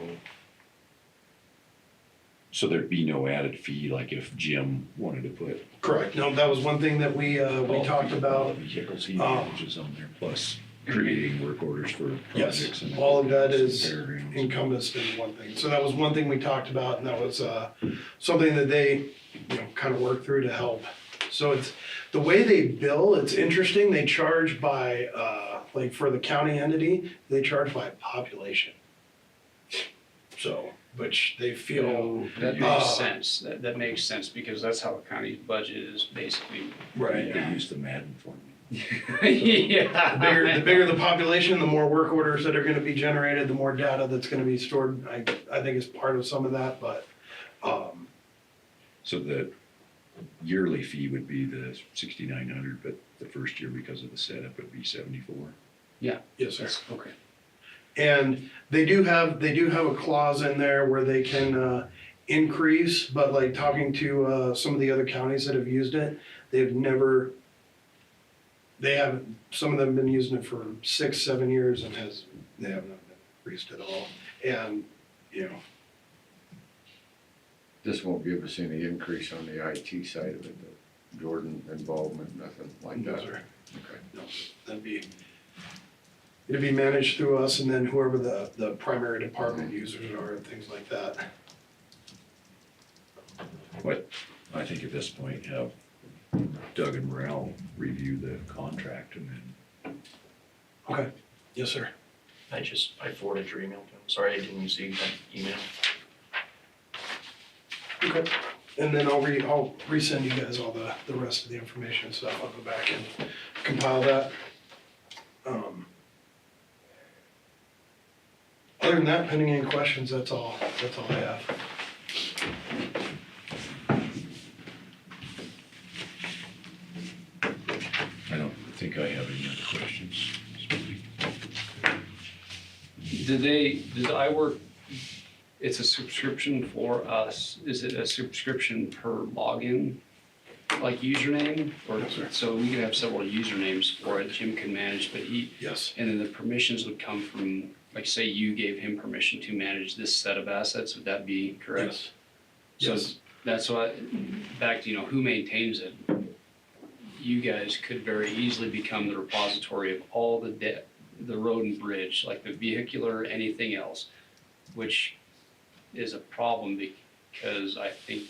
Speaker 1: So there'd be no added fee, like if Jim wanted to put.
Speaker 6: Correct, no, that was one thing that we talked
Speaker 1: all
Speaker 6: about.
Speaker 1: the Vehicles he manages on there, plus creating work orders for projects
Speaker 6: Yes,
Speaker 1: and.
Speaker 6: all of that is
Speaker 1: fairgrounds.
Speaker 6: encompassed in one thing. So that was one thing we talked about, and that was something that they, kind of worked through to help. So it's, the way they bill, it's interesting, they charge by, like for the county entity, they charge by population. So, which they feel,
Speaker 3: That makes sense, that makes sense, because that's how a county's budget is basically.
Speaker 6: right.
Speaker 1: They use the Madden formula.
Speaker 3: Yeah.
Speaker 6: The bigger the population, the more work orders that are gonna be generated, the more data that's gonna be stored. I think it's part of some of that, but,
Speaker 1: So the yearly fee would be the 6,900, but the first year, because of the setup, would be 74.
Speaker 6: yes, sir.
Speaker 3: Okay.
Speaker 6: And they do have a clause in there where they can increase, but like talking to some of the other counties that have used it, some of them have been using it for 6-7 years and they have not increased at all. And,
Speaker 4: this won't give us any increase on the IT side of it, the Jordan involvement, nothing like
Speaker 6: no,
Speaker 4: that.
Speaker 6: sir.
Speaker 4: Okay.
Speaker 6: No, it'd be managed through us and then whoever the primary department users are and things like that.
Speaker 1: But I think at this point, have Doug and Morrell review the contract and then.
Speaker 6: Okay, yes, sir.
Speaker 5: I forwarded your email to him. Sorry, I didn't receive that email.
Speaker 6: Okay, and then I'll resend you guys all the rest of the information and stuff. I'll go back and compile that. Other than that, pending any questions, that's all I have.
Speaker 1: I don't think I have any other questions.
Speaker 3: Does iWork, it's a subscription for us, is it a subscription per login, like username? Or,
Speaker 6: Yes, sir.
Speaker 3: so we could have several usernames for it, Jim can manage, but
Speaker 6: Yes,
Speaker 3: and then the permissions would come from, like, say you gave him permission to manage this set of assets, would that be correct?
Speaker 6: yes,
Speaker 3: So
Speaker 6: yes,
Speaker 3: that's why, back to, who maintains it, you guys could very easily become the repository of all the road and bridge, like the vehicular, anything else, which is a problem because I think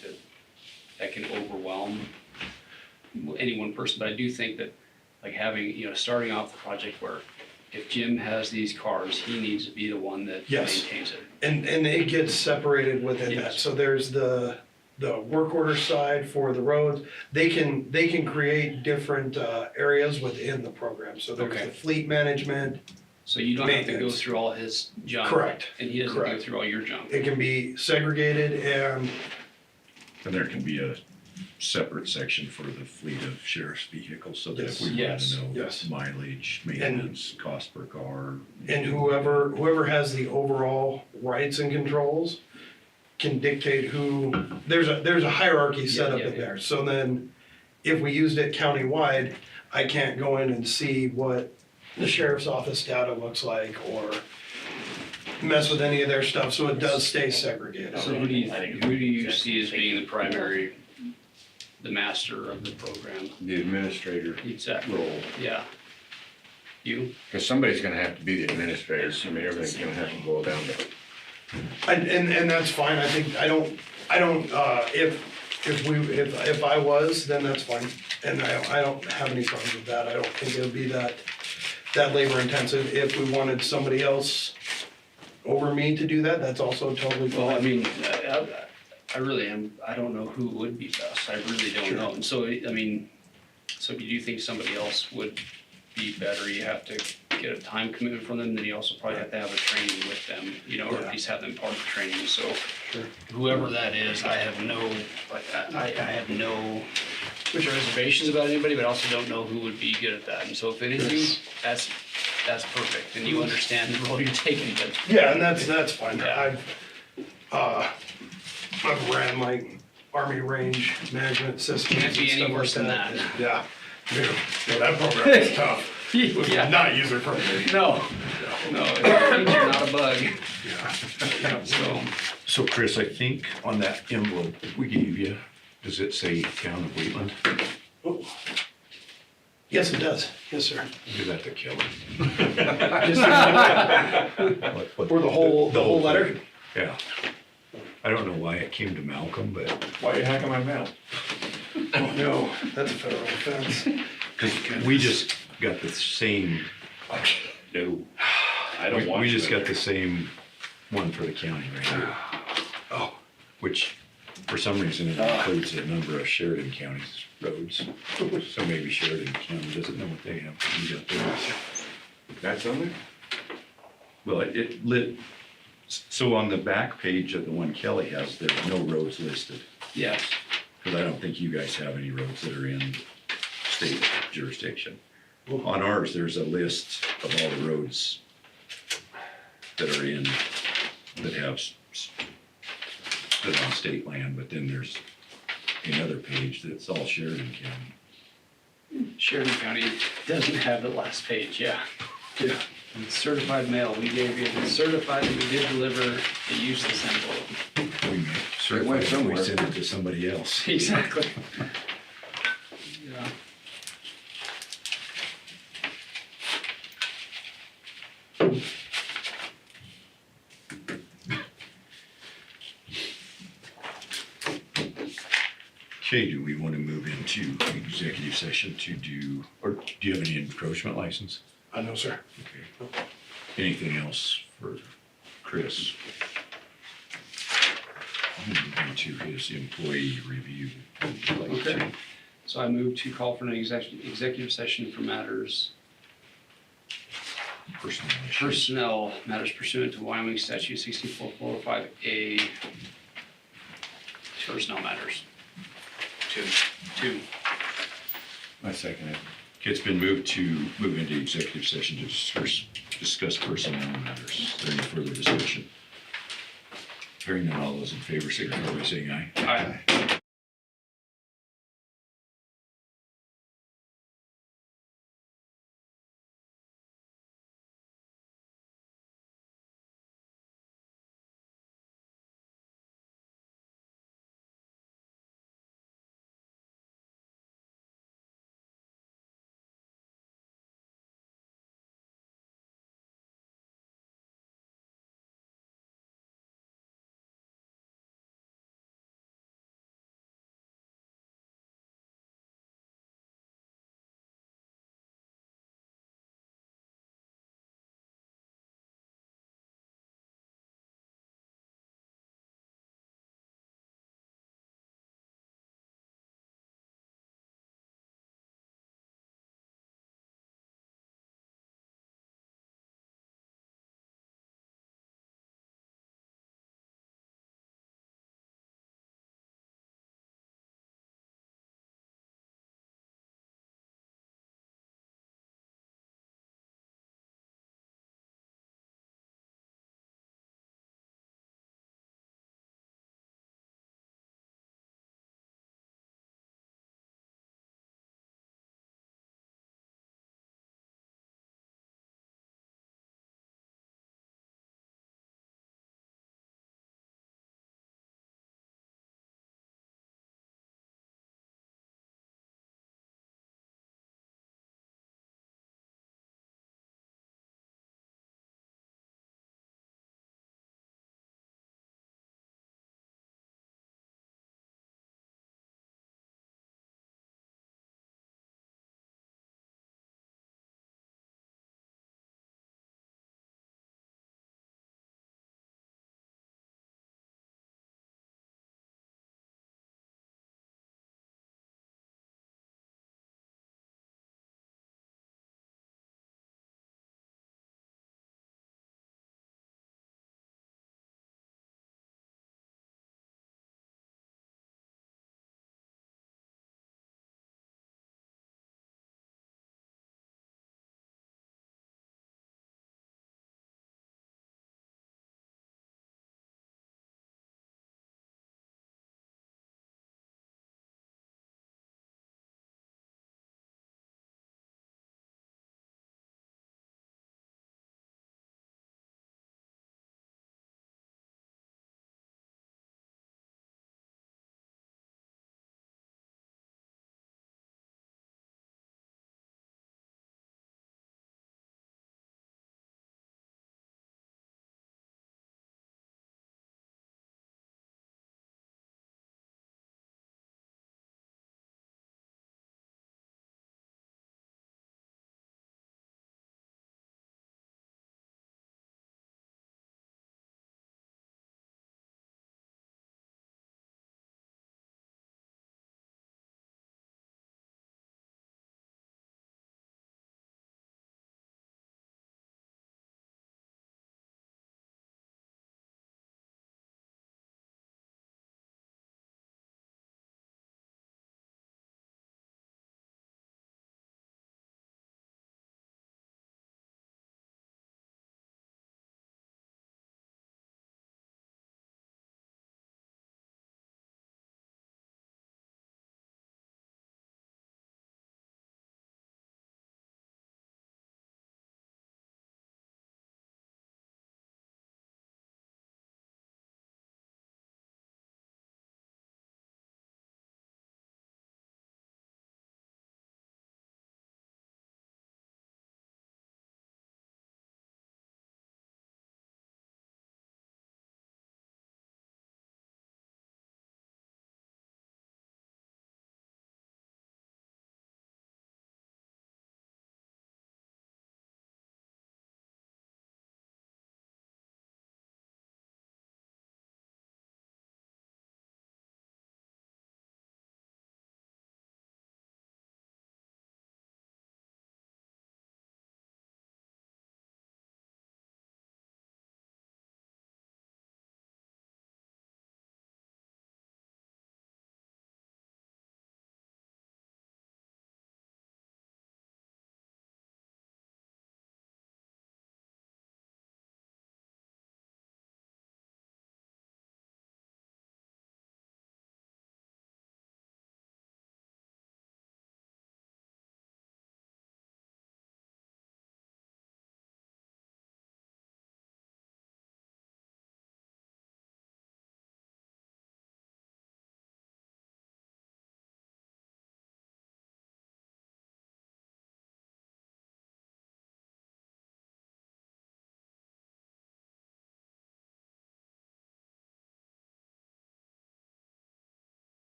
Speaker 3: that can overwhelm any one person. But I do think that, like, having, starting off the project where if Jim has these cars, he needs to be the one that
Speaker 6: Yes.
Speaker 3: maintains it.
Speaker 6: and it gets separated within that.
Speaker 3: Yes.
Speaker 6: So there's the work order side for the roads. They can create different areas within the program. So there's
Speaker 3: Okay.
Speaker 6: the fleet management.
Speaker 3: So you don't have to go
Speaker 6: Maintenance.
Speaker 3: through all his junk.
Speaker 6: Correct.
Speaker 3: And he doesn't go
Speaker 6: Correct.
Speaker 3: through all your junk.
Speaker 6: It can be segregated and
Speaker 1: And there can be a separate section for the fleet of sheriff's vehicles, so that if we want
Speaker 3: Yes.
Speaker 1: to know
Speaker 6: Yes.
Speaker 1: mileage, maintenance, cost per car.
Speaker 6: And whoever has the overall rights and controls can dictate there's a hierarchy set up
Speaker 3: Yeah,
Speaker 6: in
Speaker 3: yeah.
Speaker 6: there. So then, if we used it countywide, I can't go in and see what the sheriff's office data looks like or mess with any of their stuff, so it does stay segregated.
Speaker 3: So who do you see as being the primary, the master of the program?
Speaker 4: The administrator
Speaker 3: Exactly,
Speaker 4: role,
Speaker 3: yeah. You?
Speaker 4: because somebody's gonna have to be the administrator, I mean, everything's gonna have to boil down to.
Speaker 6: And that's fine, I think, I don't, if I was, then that's fine. And I don't have any problems with that, I don't think it would be that labor intensive. If we wanted somebody else over me to do that, that's also totally
Speaker 3: Well, I
Speaker 6: fine.
Speaker 3: mean, I really am, I don't know who would be best, I really don't know. And so, I mean, so do you think somebody else would be better? You have to get a time commitment from them, then you also probably have to have a training with them, or
Speaker 6: Yeah.
Speaker 3: at least have them part of the training. So
Speaker 6: Sure.
Speaker 3: whoever that is, I have no, like, I have no reservations about anybody, but I also don't know who would be good at that. And so if it is you, that's perfect, and you understand the role you're taking, but
Speaker 6: Yeah, and that's fine.
Speaker 3: Yeah.
Speaker 6: I've ran like Army range management systems.
Speaker 3: Can't be
Speaker 6: and
Speaker 3: any
Speaker 6: stuff like
Speaker 3: worse than that.
Speaker 6: Yeah, Yeah, that program is tough. It was
Speaker 3: Yeah.
Speaker 6: not user friendly.
Speaker 3: No, it's a feature, not a bug.
Speaker 6: Yeah.
Speaker 3: So,
Speaker 1: So Chris, I think on that envelope we gave you, does it say Town of Wheatland?
Speaker 6: Yes, it does. Yes, sir.
Speaker 1: Give that to Kelly.
Speaker 6: For the whole letter?
Speaker 1: thing. Yeah. I don't know why it came to Malcolm, but,
Speaker 2: Why are you hacking my mail?
Speaker 6: Oh, no, that's a federal offense.
Speaker 1: cause we just got the same,
Speaker 2: No, I don't want
Speaker 1: we
Speaker 2: you
Speaker 1: just
Speaker 2: in
Speaker 1: got
Speaker 2: there.
Speaker 1: the same one for the county right here. Oh. Which, for some reason, it includes a number of Sheridan County's roads. So maybe Sheridan County doesn't know what they have. We got theirs.
Speaker 2: That's on there?
Speaker 1: Well, it lit, so on the back page of the one Kelly has, there are no roads listed.
Speaker 3: yes,
Speaker 1: Because I don't think you guys have any roads that are in state jurisdiction. On ours, there's a list of all the roads that are in, that have, that are on state land, but then there's another page that's all Sheridan County.
Speaker 3: Sheridan County doesn't have the last page, yeah. Yeah. And certified mail, we gave you the certified that we did deliver the useless envelope.
Speaker 1: We may certify
Speaker 4: went
Speaker 1: it, we
Speaker 4: somewhere.
Speaker 1: send it to somebody else.
Speaker 3: Exactly. Yeah.
Speaker 1: Okay, do we want to move into executive session to do, or do you have any encroachment license?
Speaker 6: No, sir.
Speaker 1: Okay. Anything else for Chris? I'm gonna move into his employee review.
Speaker 3: Okay. So I move to call for an executive session for matters,
Speaker 1: Personal issues.
Speaker 3: personnel matters pursuant to Wyoming statute 64405A. Personnel matters. Two.
Speaker 4: I second it.
Speaker 1: Okay, it's been moved to move into executive session to discuss personnel matters. Is there any further discussion? Hearing none, all those in favor signify by saying aye.
Speaker 3: Aye.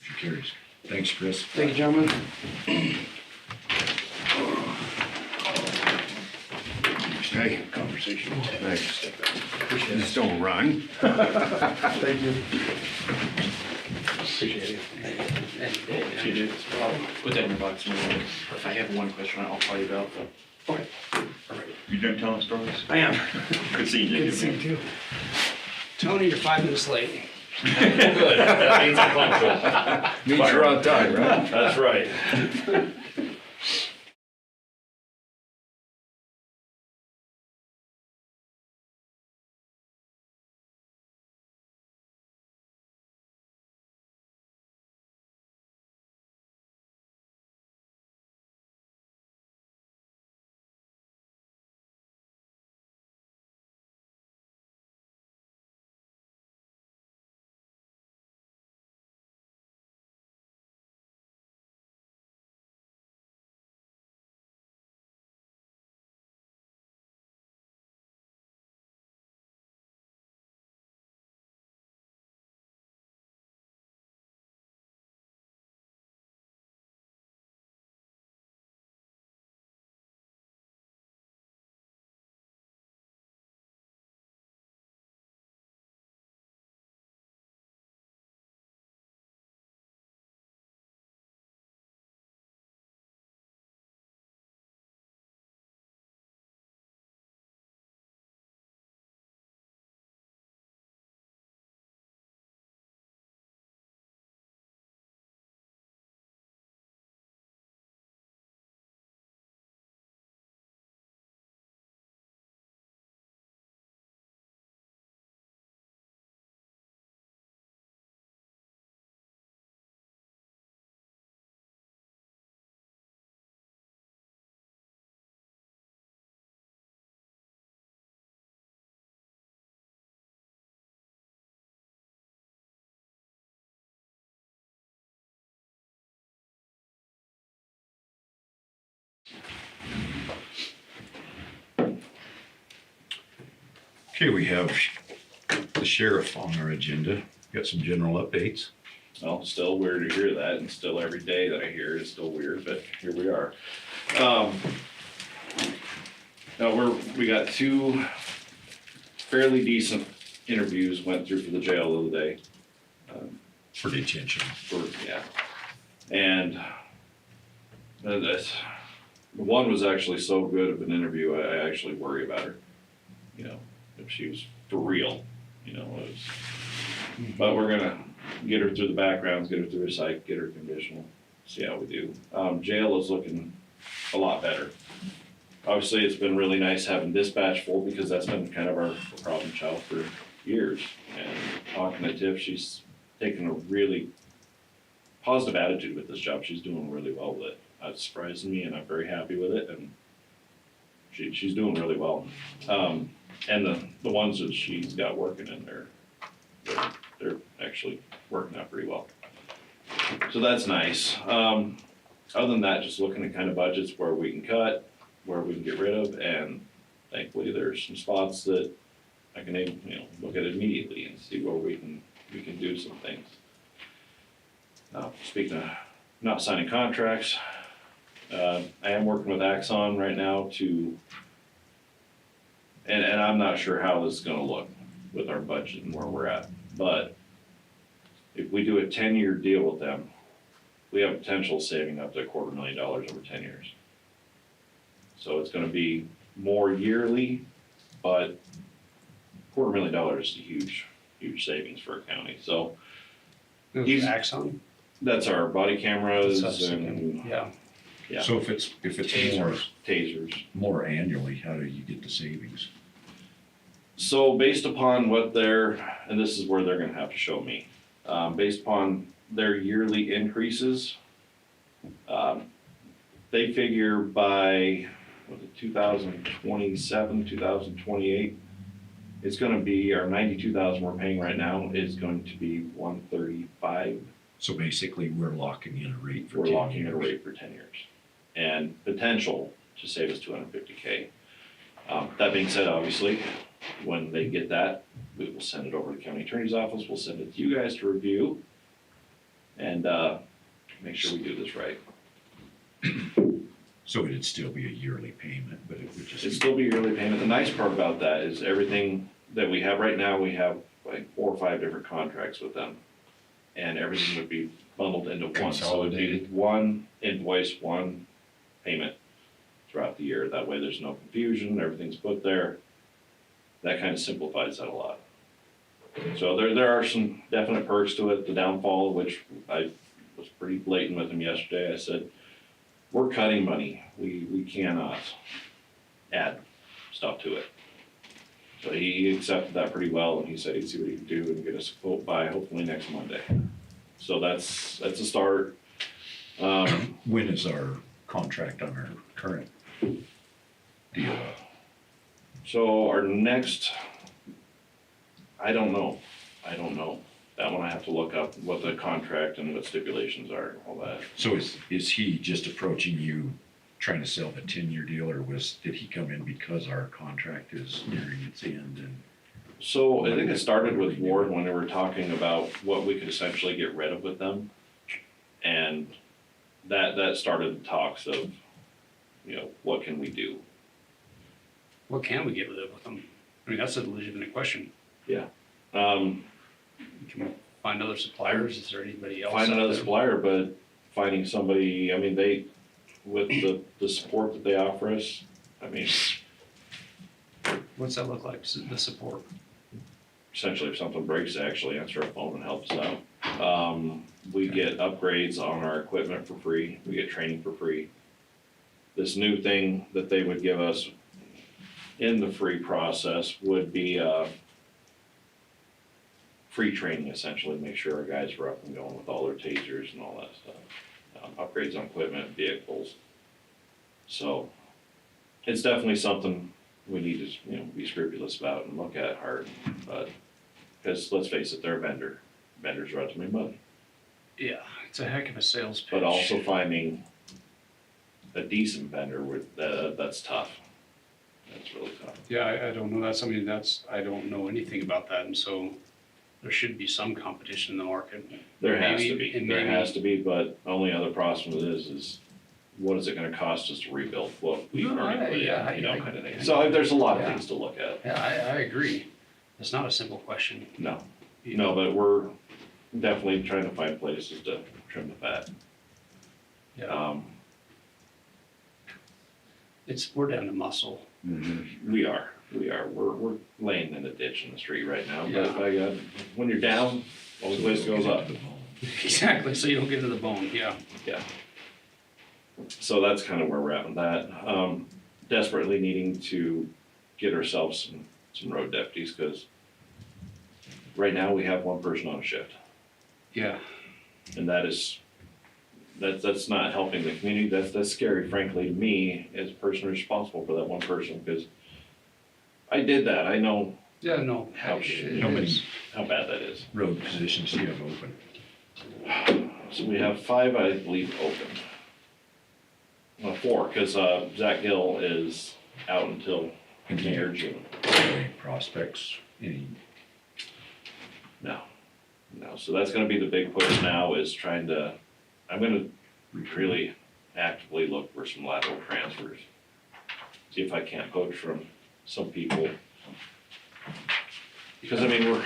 Speaker 1: Motion carries. Thanks, Chris.
Speaker 6: Thank you, gentlemen.
Speaker 4: Hey,
Speaker 1: Conversation.
Speaker 4: thanks. Just don't run.
Speaker 6: Thank you.
Speaker 5: Appreciate it.
Speaker 3: And,
Speaker 5: You do. I'll put that in your box. And if I have one question, I'll call you about.
Speaker 6: Okay.
Speaker 2: You done telling stories?
Speaker 6: I am.
Speaker 2: Good seeing you.
Speaker 6: Good to see you too.
Speaker 3: Tony, you're 5 minutes late.
Speaker 2: Good, that means I'm punctual.
Speaker 4: Means you're on time, right?
Speaker 2: That's right.
Speaker 1: Okay, we have the sheriff on our agenda. Got some general updates.
Speaker 7: Well, still weird to hear that, and still every day that I hear it is still weird, but here we are. No, we got 2 fairly decent interviews went through for the jail the other day.
Speaker 1: For detention.
Speaker 7: Yeah. And one was actually so good of an interview, I actually worry about her. You know, if she was for real, you know, it was, but we're gonna get her through the backgrounds, get her through her psych, get her conditional, see how we do. Jail is looking a lot better. Obviously, it's been really nice having dispatch full because that's been kind of our problem child for years. And talking to Tiff, she's taken a really positive attitude with this job. She's doing really well with it. It's surprising me, and I'm very happy with it. And she's doing really well. And the ones that she's got working in there, they're actually working out pretty well. So that's nice. Other than that, just looking at kind of budgets where we can cut, where we can get rid of, and thankfully there's some spots that I can look at immediately and see where we can do some things. Speaking of not signing contracts, I am working with Axon right now and I'm not sure how this is gonna look with our budget and where we're at, but if we do a 10-year deal with them, we have potential saving up to $250,000 over 10 years. So it's gonna be more yearly, but $250,000 is a huge, huge savings for a county. So
Speaker 3: He's Axon?
Speaker 7: that's our body cameras
Speaker 3: That's what I was
Speaker 7: and
Speaker 3: thinking. Yeah.
Speaker 7: Yeah.
Speaker 1: So if it's
Speaker 7: tasers.
Speaker 1: more annually, how do you get the savings?
Speaker 7: So based upon what and this is where they're gonna have to show me, based upon their yearly increases, they figure by 2027, 2028, it's gonna be our 92,000 we're paying right now is going to be 135.
Speaker 1: So basically, we're locking in a rate for
Speaker 7: We're
Speaker 1: 10
Speaker 7: locking in a
Speaker 1: years.
Speaker 7: rate for 10 years, and potential to save us $250K. That being said, obviously, when they get that, we will send it over to the county attorney's office. We'll send it to you guys to review. and, make sure we do this right.
Speaker 1: So it'd still be a yearly payment, but it would just.
Speaker 7: It'd still be yearly payment. The nice part about that is everything that we have right now, we have like 4 or 5 different contracts with them. And everything would be bundled into one, so it'd be
Speaker 4: Consolidated.
Speaker 7: one invoice, one payment throughout the year. That way there's no confusion, everything's put there. That kind of simplifies that a lot. So there are some definite perks to it. The downfall, which I was pretty blatant with him yesterday, I said, we're cutting money. We cannot add stuff to it. So he accepted that pretty well, and he said he'd see what he can do and get us a quote by hopefully next Monday. So that's a start.
Speaker 1: When is our contract on our current deal up?
Speaker 7: So our next, I don't know. That one I have to look up what the contract and what stipulations are, all that.
Speaker 1: So is he just approaching you, trying to sell the 10-year deal, or did he come in because our contract is nearing its end and?
Speaker 7: So I think it started with Ward when they were talking about what we could essentially get rid of with them. And that started the talks of, what can we do?
Speaker 3: What can we get rid of with them? I mean, that's a legitimate question.
Speaker 7: Um,
Speaker 3: Can we find other suppliers? Is there anybody else?
Speaker 7: find
Speaker 3: out
Speaker 7: another
Speaker 3: there?
Speaker 7: supplier, but finding somebody, I mean, with the support that they offer us, I mean,
Speaker 3: What's that look like, the support?
Speaker 7: essentially if something breaks, they actually answer our phone and help us out. We get upgrades on our equipment for free, we get training for free. This new thing that they would give us in the free process would be, free training essentially, make sure our guys were up and going with all their tasers and all that stuff. Upgrades on equipment, vehicles. So, it's definitely something we need to, be scrupulous about and look at hard, but, because let's face it, they're a vendor. Vendors are out to make money.
Speaker 3: Yeah, it's a heck of a sales pitch.
Speaker 7: But also finding a decent vendor that's tough. That's really tough.
Speaker 3: Yeah, I don't know, that's something I don't know anything about that, and so there should be some competition in the market.
Speaker 7: There has to
Speaker 3: Maybe-
Speaker 7: be,
Speaker 3: and
Speaker 7: there
Speaker 3: maybe-
Speaker 7: has to be, but only other problem is what is it gonna cost us to rebuild what we've
Speaker 3: No,
Speaker 7: already put in,
Speaker 3: I-
Speaker 7: kind of thing. So there's a lot of
Speaker 3: Yeah.
Speaker 7: things to look at.
Speaker 3: Yeah, I agree. It's not a simple question.
Speaker 7: No,
Speaker 3: You
Speaker 7: no,
Speaker 3: know,
Speaker 7: but we're definitely trying to find places to trim the fat.
Speaker 3: Yeah, we're down to muscle.
Speaker 7: We are, we're laying in a ditch in the street right now,
Speaker 3: Yeah.
Speaker 7: but when you're down, all the ways goes up.
Speaker 3: Exactly, so you don't get to the bone, yeah.
Speaker 7: So that's kind of where we're at with that. Desperately needing to get ourselves some road deputies, because right now we have one person on a shift.
Speaker 3: Yeah.
Speaker 7: And that's not helping the community. That's scary, frankly, to me as a person responsible for that one person, because I did that. I know
Speaker 3: Yeah, no.
Speaker 7: how
Speaker 1: How many
Speaker 7: bad that is.
Speaker 1: road positions do you have open?
Speaker 7: So we have 5, I believe, open. Well, 4, because Zach Gill is out until May or June.
Speaker 1: Any prospects, any?
Speaker 7: No. So that's gonna be the big push now, is I'm gonna really actively look for some lateral transfers. See if I can't poach from some people. Because I mean,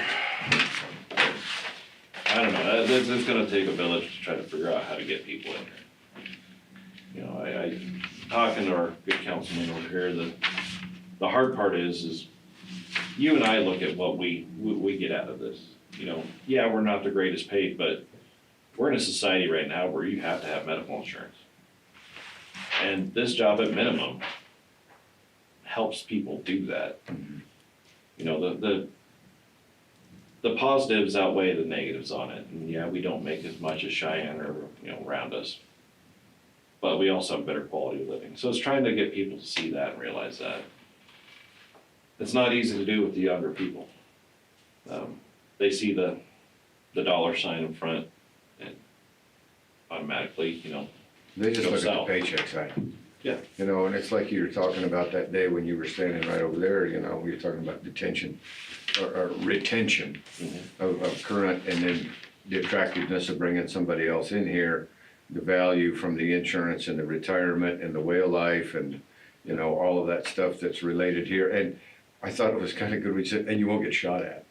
Speaker 7: I don't know, it's gonna take a village to try to figure out how to get people in here. I talking to our good councilman over here, the hard part is you and I look at what we get out of this. Yeah, we're not the greatest paid, but we're in a society right now where you have to have medical insurance. And this job at minimum helps people do that. The positives outweigh the negatives on it. And yeah, we don't make as much as Cheyenne or, around us. But we also have better quality of living. So it's trying to get people to see that and realize that. It's not easy to do with the younger people. They see the dollar sign in front and automatically,
Speaker 4: They just
Speaker 7: Go
Speaker 4: look at
Speaker 7: south.
Speaker 4: the paycheck side.
Speaker 7: Yeah.
Speaker 4: And it's like you were talking about that day when you were standing right over there, we were talking about detention or retention
Speaker 7: Mhm.
Speaker 4: of current, and then the attractiveness of bringing somebody else in here, the value from the insurance and the retirement and the way of life and, you know, all of that stuff that's related here. And I thought it was kind of good, we said, and you won't get shot at.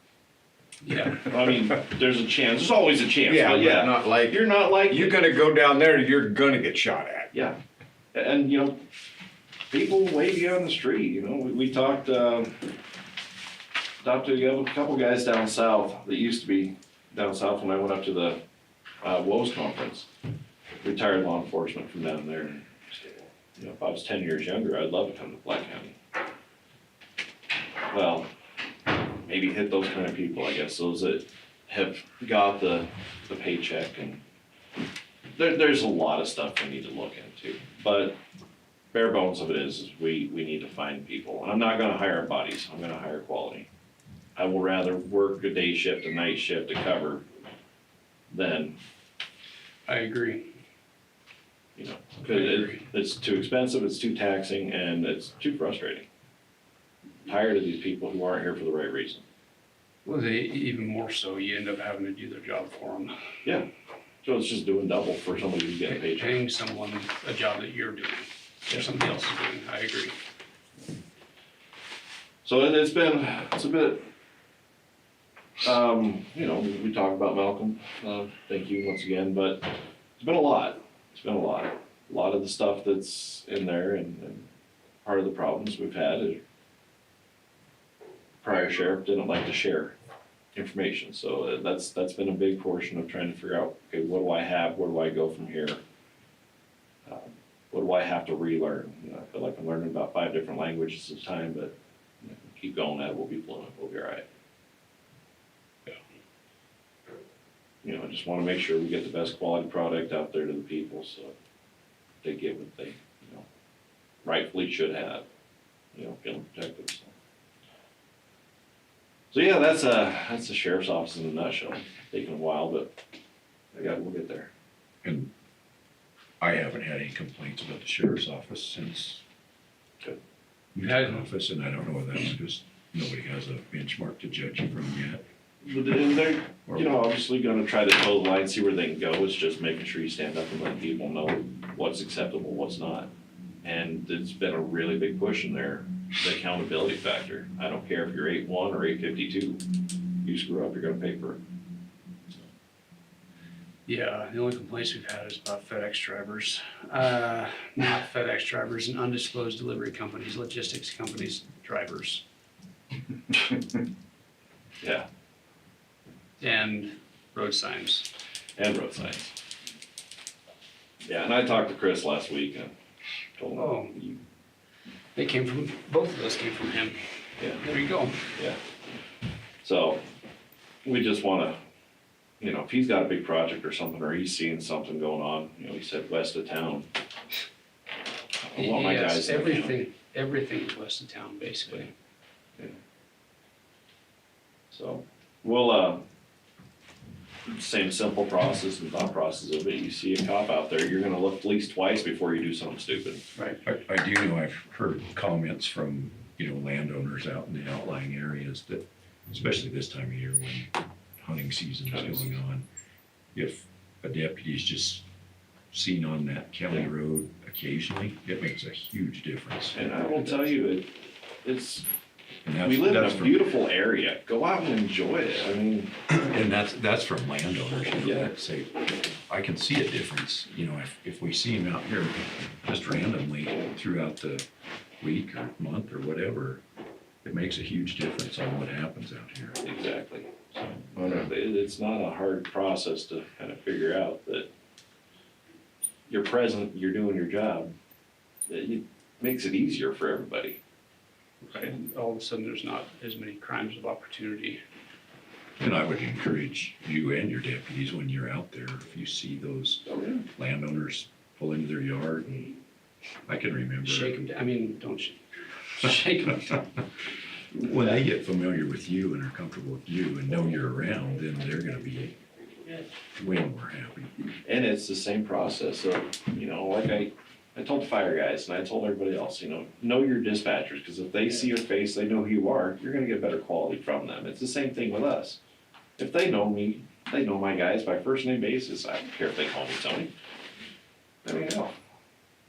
Speaker 3: Yeah.
Speaker 7: I mean, there's a chance, there's always a chance, but
Speaker 4: but
Speaker 7: yeah,
Speaker 4: not like,
Speaker 7: you're not like,
Speaker 4: you're gonna go down there, you're gonna get shot at.
Speaker 7: yeah. And, you know, people way beyond the street, you know, we talked to a couple guys down south that used to be down south when I went up to the WOS conference. Retired law enforcement from down there. And, you know, if I was 10 years younger, I'd love to come to Platte County. Well, maybe hit those kind of people, I guess, those that have got the paycheck, and there's a lot of stuff we need to look into. But bare bones of it is we need to find people, and I'm not gonna hire bodies, I'm gonna hire quality. I will rather work a day shift, a night shift to cover than,
Speaker 3: I agree.
Speaker 7: you know,
Speaker 3: I
Speaker 7: cause
Speaker 3: agree.
Speaker 7: it's too expensive, it's too taxing, and it's too frustrating. Tired of these people who aren't here for the right reason.
Speaker 3: Well, even more so, you end up having to do their job for them.
Speaker 7: Yeah, so it's just doing double for somebody who's getting paid.
Speaker 3: Paying someone a job that you're doing, or somebody else is doing, I agree.
Speaker 7: So it's a bit, you know, we talked about Malcolm, thank you once again, but it's been a lot. A lot of the stuff that's in there and part of the problems we've had is prior sheriff didn't like to share information, so that's been a big portion of trying to figure out, okay, what do I have, where do I go from here? What do I have to relearn? You know, I feel like I'm learning about 5 different languages at a time, but you know, keep going at it, we'll be fluent, we'll be all right.
Speaker 3: Yeah.
Speaker 7: You know, I just wanna make sure we get the best quality product out there to the people, so they get what they, you know, rightfully should have, you know, feeling protected, so. So yeah, that's the sheriff's office in a nutshell. Taking a while, but we'll get there.
Speaker 1: And I haven't had any complaints about the sheriff's office since
Speaker 7: Good.
Speaker 1: we took office, and I don't know whether that's because nobody has a benchmark to judge you from yet.
Speaker 7: But then they're, you know, obviously gonna try to toe the line, see where they can go. It's just making sure you stand up and let people know what's acceptable, what's not. And it's been a really big push in there, the accountability factor. I don't care if you're 8-1 or 852, you screw up, you're gonna pay for it.
Speaker 3: Yeah, the only complaints we've had is about FedEx drivers. Not FedEx drivers and undisclosed delivery companies, logistics companies, drivers,
Speaker 7: Yeah,
Speaker 3: and road signs.
Speaker 7: and road signs. Yeah, and I talked to Chris last week and told him,
Speaker 3: Oh. Both of those came from him.
Speaker 7: yeah.
Speaker 3: There you go.
Speaker 7: So, we just wanna, you know, if he's got a big project or something, or he's seeing something going on, you know, he said west of town. I want my
Speaker 3: Yes,
Speaker 7: guys in the county.
Speaker 3: everything is west of town, basically.
Speaker 7: So, we'll, same simple process and thought process of it, you see a cop out there, you're gonna look at least twice before you do something stupid.
Speaker 1: I do know I've heard comments from, you know, landowners out in the outlying areas that, especially this time of year when hunting season is going on, if a deputy is just seen on that county
Speaker 7: Yeah.
Speaker 1: road occasionally, it makes a huge difference.
Speaker 7: And I will tell you, it's,
Speaker 1: And
Speaker 7: we live in
Speaker 1: that's
Speaker 7: a
Speaker 1: from-
Speaker 7: beautiful area, go out and enjoy it, I mean,
Speaker 1: And that's from landowners, you know,
Speaker 7: Yeah.
Speaker 1: that say, I can see a difference, you know, if we see him out here just randomly throughout the week or month or whatever, it makes a huge difference on what happens out here.
Speaker 7: exactly.
Speaker 4: Oh, no.
Speaker 7: It's not a hard process to kind of figure out that you're present, you're doing your job. It makes it easier for everybody.
Speaker 3: And all of a sudden, there's not as many crimes of opportunity.
Speaker 1: And I would encourage you and your deputies when you're out there, if you see those
Speaker 7: Oh, yeah.
Speaker 1: landowners pull into their yard, and I can remember.
Speaker 3: Shake them down, I mean, don't shake them down.
Speaker 1: When they get familiar with you and are comfortable with you and know you're around, then they're gonna be way more happy.
Speaker 7: And it's the same process of, you know, like I told the fire guys and I told everybody else, you know your dispatchers, because if they see your face, they know who you are, you're gonna get better quality from them. It's the same thing with us. If they know me, They know my guys by first name basis. I don't care if they call me Tony. I mean, hell,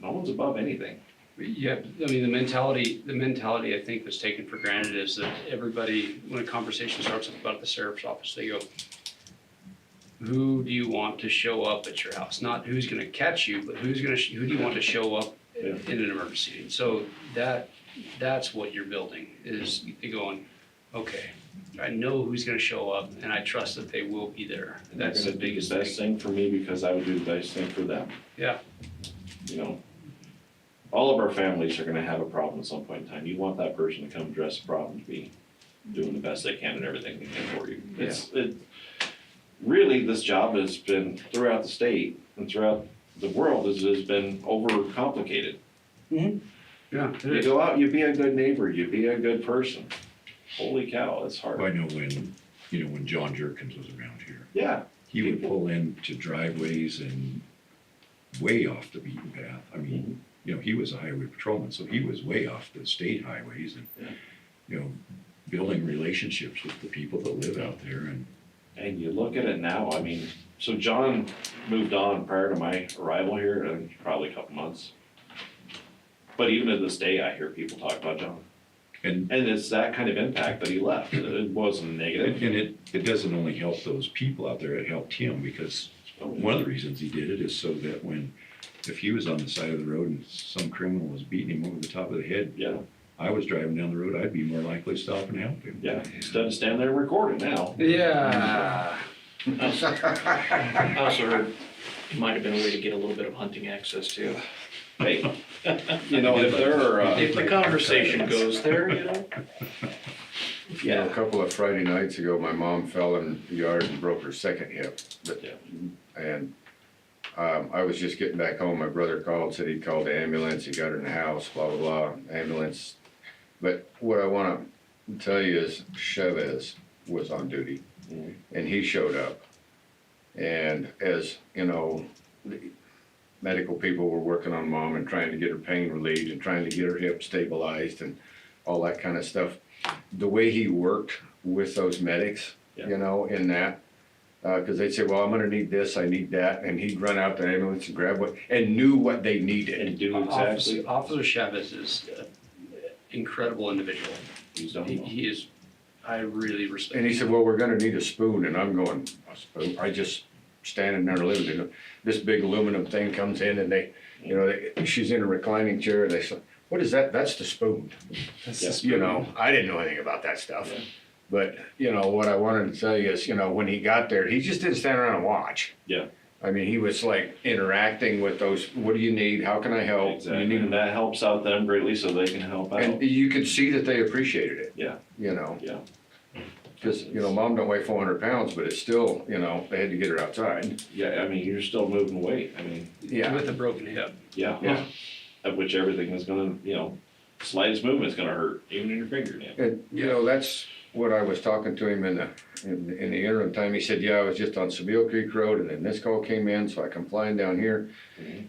Speaker 7: no one's above anything.
Speaker 3: Yeah, I mean, the mentality I think was taken for granted is that everybody, when a conversation starts about the sheriff's office, they go, who do you want to show up at your house? Not who's gonna catch you, but who do you want to show up
Speaker 7: Yeah.
Speaker 3: in an emergency? And so that's what you're building, is you're going, okay, I know who's gonna show up and I trust that they will be there.
Speaker 7: And they're
Speaker 3: That's the
Speaker 7: gonna do the
Speaker 3: biggest
Speaker 7: best
Speaker 3: thing.
Speaker 7: thing for me because I would do the best thing for them.
Speaker 3: Yeah.
Speaker 7: You know, all of our families are gonna have a problem at some point in time. You want that person to come address the problem, to be doing the best they can and everything they can for you. Really, this job has been throughout the state and throughout the world has been overcomplicated.
Speaker 3: Yeah, it
Speaker 7: You
Speaker 3: is.
Speaker 7: go out, you be a good neighbor, you be a good person. Holy cow, it's hard.
Speaker 1: I know when John Jerkins was around here,
Speaker 7: Yeah,
Speaker 1: he would pull into driveways and way off the beaten path. I mean, he was a highway patrolman, so he was way off the state highways and, building relationships with the people that live out there.
Speaker 7: and you look at it now, I mean, so John moved on prior to my arrival here, I think probably a couple months. But even to this day, I hear people talk about John.
Speaker 1: And
Speaker 7: And it's that kind of impact that he left. It wasn't negative.
Speaker 1: And it doesn't only help those people out there, it helped him, because one of the reasons he did it is so that if he was on the side of the road and some criminal was beating him over the top of the head,
Speaker 7: Yeah,
Speaker 1: I was driving down the road, I'd be more likely to stop and help him.
Speaker 7: yeah, instead of standing there and record it now.
Speaker 3: Yeah.
Speaker 5: I also heard it might have been a way to get a little bit of hunting access too.
Speaker 7: Hey, if there are,
Speaker 5: If the conversation goes there, you know?
Speaker 4: A couple of Friday nights ago, my mom fell in the yard and broke her second hip. And I was just getting back home, my brother called, said he'd called the ambulance, he got her in the house, blah, blah, blah, ambulance. But what I wanna tell you is Chavez was on duty, and he showed up. And as, the medical people were working on mom and trying to get her pain relieved and trying to get her hip stabilized and all that kind of stuff. The way he worked with those medics, in that, cause they'd say, well, I'm gonna need this, I need that, and he'd run out the ambulance and grab and knew what they needed.
Speaker 7: and do exactly.
Speaker 3: Officer Chavez is an incredible individual.
Speaker 7: He's done well.
Speaker 3: He is, I really respect
Speaker 4: And he
Speaker 3: him.
Speaker 4: said, well, we're gonna need a spoon, and I'm going, a spoon? I just standing there living, and this big aluminum thing comes in, and she's in a reclining chair, and they said, what is that? That's the spoon. I didn't know anything about that stuff.
Speaker 7: Yeah.
Speaker 4: But, what I wanted to tell you is, when he got there, he just didn't stand around and watch.
Speaker 7: Yeah.
Speaker 4: I mean, he was like interacting with those, what do you need? How can I help?
Speaker 7: Exactly,
Speaker 4: You need
Speaker 7: and that helps out them greatly so they can help out.
Speaker 4: And you could see that they appreciated it.
Speaker 7: Yeah. Yeah.
Speaker 4: Cause, mom don't weigh 400 pounds, but it's still, they had to get her outside.
Speaker 7: Yeah, I mean, you're still moving weight, I mean,
Speaker 4: Yeah.
Speaker 3: With a broken hip.
Speaker 7: yeah. Of which everything is gonna, slightest movement's gonna hurt, even in your fingernail.
Speaker 4: And, that's what I was talking to him in the interim time. He said, I was just on Seville Creek Road, and then this call came in, so I come flying down here.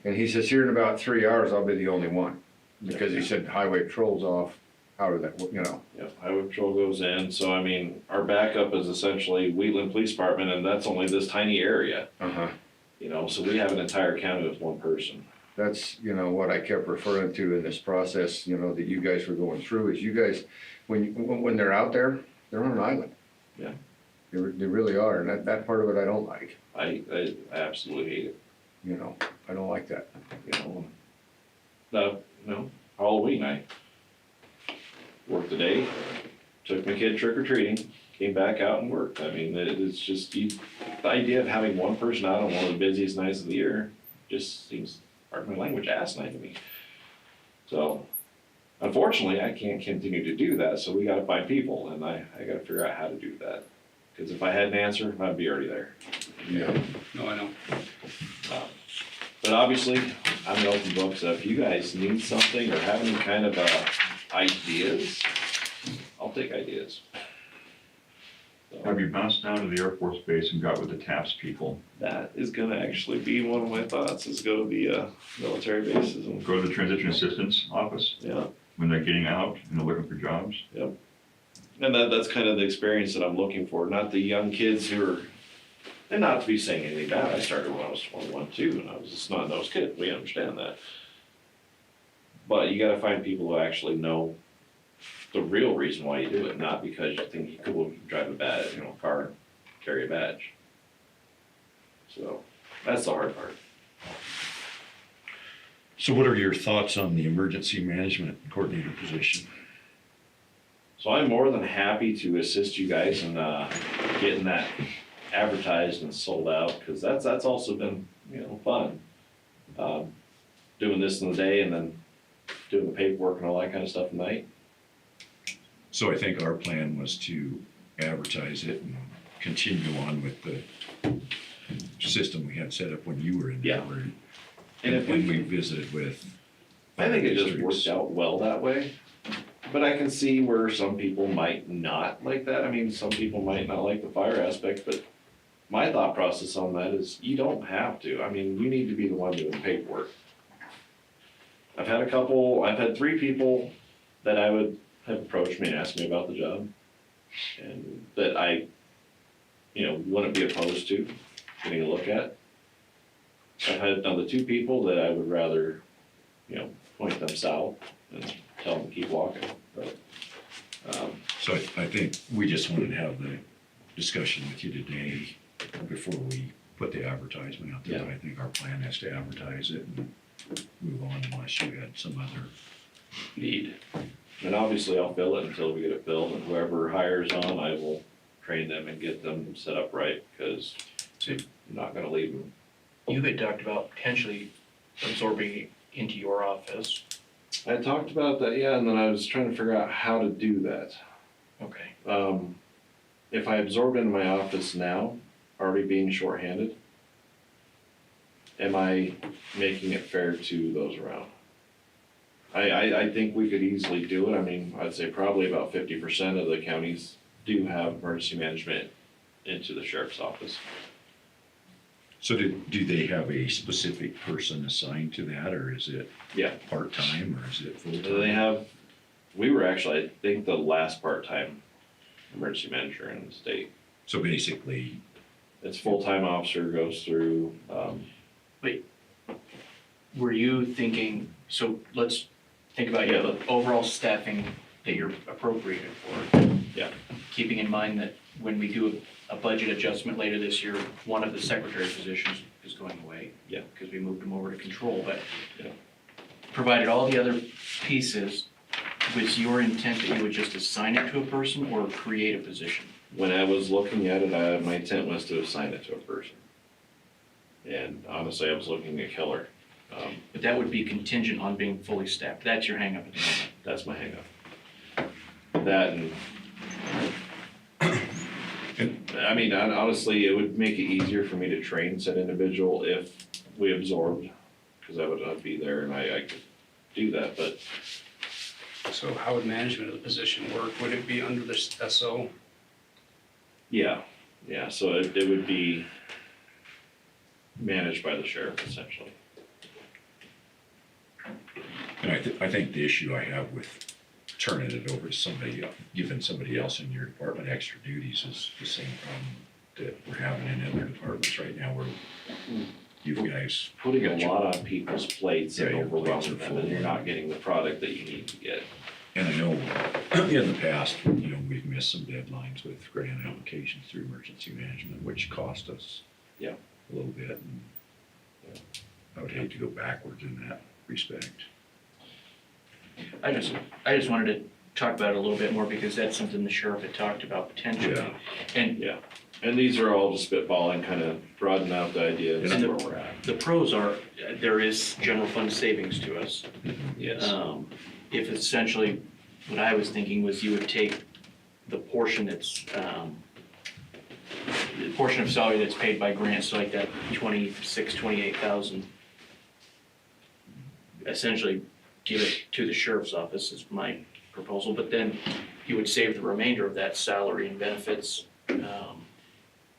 Speaker 4: And he says, here in about 3 hours, I'll be the only one. Because he said highway patrol's off, out of that,
Speaker 7: Yeah, highway patrol goes in, so I mean, our backup is essentially Wheatland Police Department, and that's only this tiny area.
Speaker 4: Uh-huh.
Speaker 7: So we have an entire county with one person.
Speaker 4: That's, what I kept referring to in this process, that you guys were going through, is you guys, when they're out there, they're on an island.
Speaker 7: Yeah.
Speaker 4: They really are, and that part of it I don't like,
Speaker 7: I absolutely hate it,
Speaker 4: I don't like that.
Speaker 7: No, Halloween, I worked the day, took my kid trick or treating, came back out and worked. I mean, it's just, the idea of having one person out on one of the busiest nights of the year just seems, pardon my language, asinine to me. So, unfortunately, I can't continue to do that, so we gotta find people, and I gotta figure out how to do that. Cause if I had an answer, I'd be already there.
Speaker 4: Yeah.
Speaker 3: No, I know.
Speaker 7: But obviously, I'm an open book, so if you guys need something or have any kind of ideas, I'll take ideas. So
Speaker 8: Have you bounced down to the Air Force Base and got with the TAPS people?
Speaker 7: that is gonna actually be one of my thoughts, is go to the military bases and,
Speaker 8: Go to the Transition Assistance Office
Speaker 7: yeah.
Speaker 8: when they're getting out and they're looking for jobs?
Speaker 7: And that's kind of the experience that I'm looking for, not the young kids who are And not to be saying anything bad, I started when I was 21 too, and I was a snot-nosed kid, we understand that. But you gotta find people who actually know the real reason why you do it, not because you think you could drive a car, and carry a badge. So, that's the hard part.
Speaker 1: So what are your thoughts on the emergency management coordinator position?
Speaker 7: So I'm more than happy to assist you guys in, getting that advertised and sold out, cause that's also been, fun. Doing this in the day and then doing the paperwork and all that kind of stuff at night.
Speaker 1: So I think our plan was to advertise it and continue on with the system we had set up when you were in there.
Speaker 7: Yeah.
Speaker 1: where-
Speaker 7: And if
Speaker 1: we
Speaker 7: we,
Speaker 1: visited with.
Speaker 7: I think it just
Speaker 1: districts.
Speaker 7: worked out well that way. But I can see where some people might not like that. I mean, some people might not like the fire aspect, but my thought process on that is you don't have to. I mean, you need to be the one doing the paperwork. I've had 3 people that I would have approached me and asked me about the job. And that I, wouldn't be opposed to getting a look at. I've had another 2 people that I would rather, point them south and tell them to keep walking, but,
Speaker 1: So I think we just wanted to have the discussion with you today before we put the advertisement out there.
Speaker 7: Yeah.
Speaker 1: I think our plan is to advertise it and move on unless you had some other need.
Speaker 7: and obviously I'll fill it until we get it filled, and whoever hires on, I will train them and get them set up right, because I'm not gonna leave them.
Speaker 5: You had talked about potentially absorbing it into your office.
Speaker 7: I talked about that, yeah, and then I was trying to figure out how to do that.
Speaker 5: Okay.
Speaker 7: If I absorb into my office now, already being shorthanded, am I making it fair to those around? I think we could easily do it. I mean, I'd say probably about 50% of the counties do have emergency management into the sheriff's office.
Speaker 1: So do they have a specific person assigned to that, or is it
Speaker 7: Yeah.
Speaker 1: part-time, or is it full-time?
Speaker 7: They have, we were actually, I think, the last part-time emergency manager in the state.
Speaker 1: So basically,
Speaker 7: It's full-time officer, goes through,
Speaker 5: Were you thinking, so let's think about the overall staffing that you're appropriated for.
Speaker 7: Yeah.
Speaker 5: Keeping in mind that when we do a budget adjustment later this year, one of the secretary positions is going away.
Speaker 7: Yeah.
Speaker 5: Because we moved them over to control, but
Speaker 7: Yeah.
Speaker 5: provided all the other pieces, was your intent that you would just assign it to a person or create a position?
Speaker 7: when I was looking at it, my intent was to assign it to a person. And honestly, I was looking at Keller.
Speaker 5: But that would be contingent on being fully staffed. That's your hangup at the moment.
Speaker 7: That's my hangup. That and, I mean, honestly, it would make it easier for me to train said individual if we absorbed, because I'd be there and I could do that, but
Speaker 3: So how would management of the position work? Would it be under the SO?
Speaker 7: yeah, so it would be managed by the sheriff essentially.
Speaker 1: and I think the issue I have with turning it over to somebody, giving somebody else in your department extra duties is the same problem that we're having in other departments right now where you guys.
Speaker 7: Putting a
Speaker 1: got your-
Speaker 7: lot on people's plates and
Speaker 1: Yeah, your plates
Speaker 7: overwhelming
Speaker 1: are
Speaker 7: them, and
Speaker 1: full.
Speaker 7: you're not getting the product that you need to get.
Speaker 1: And I know in the past, we've missed some deadlines with grant applications through emergency management, which cost us.
Speaker 7: Yeah.
Speaker 1: A little bit, and I would hate to go backwards in that respect.
Speaker 5: I just wanted to talk about it a little bit more because that's something the sheriff had talked about potentially.
Speaker 1: Yeah.
Speaker 5: And
Speaker 7: And these are all just spitballing, kind of broadening out the idea as
Speaker 5: And
Speaker 7: to where we're at.
Speaker 5: the pros are, there is general fund savings to us.
Speaker 7: Yes.
Speaker 5: If essentially, what I was thinking was you would take the portion that's, the portion of salary that's paid by grants, so like that 28,000. Essentially give it to the sheriff's office is my proposal, but then you would save the remainder of that salary and benefits.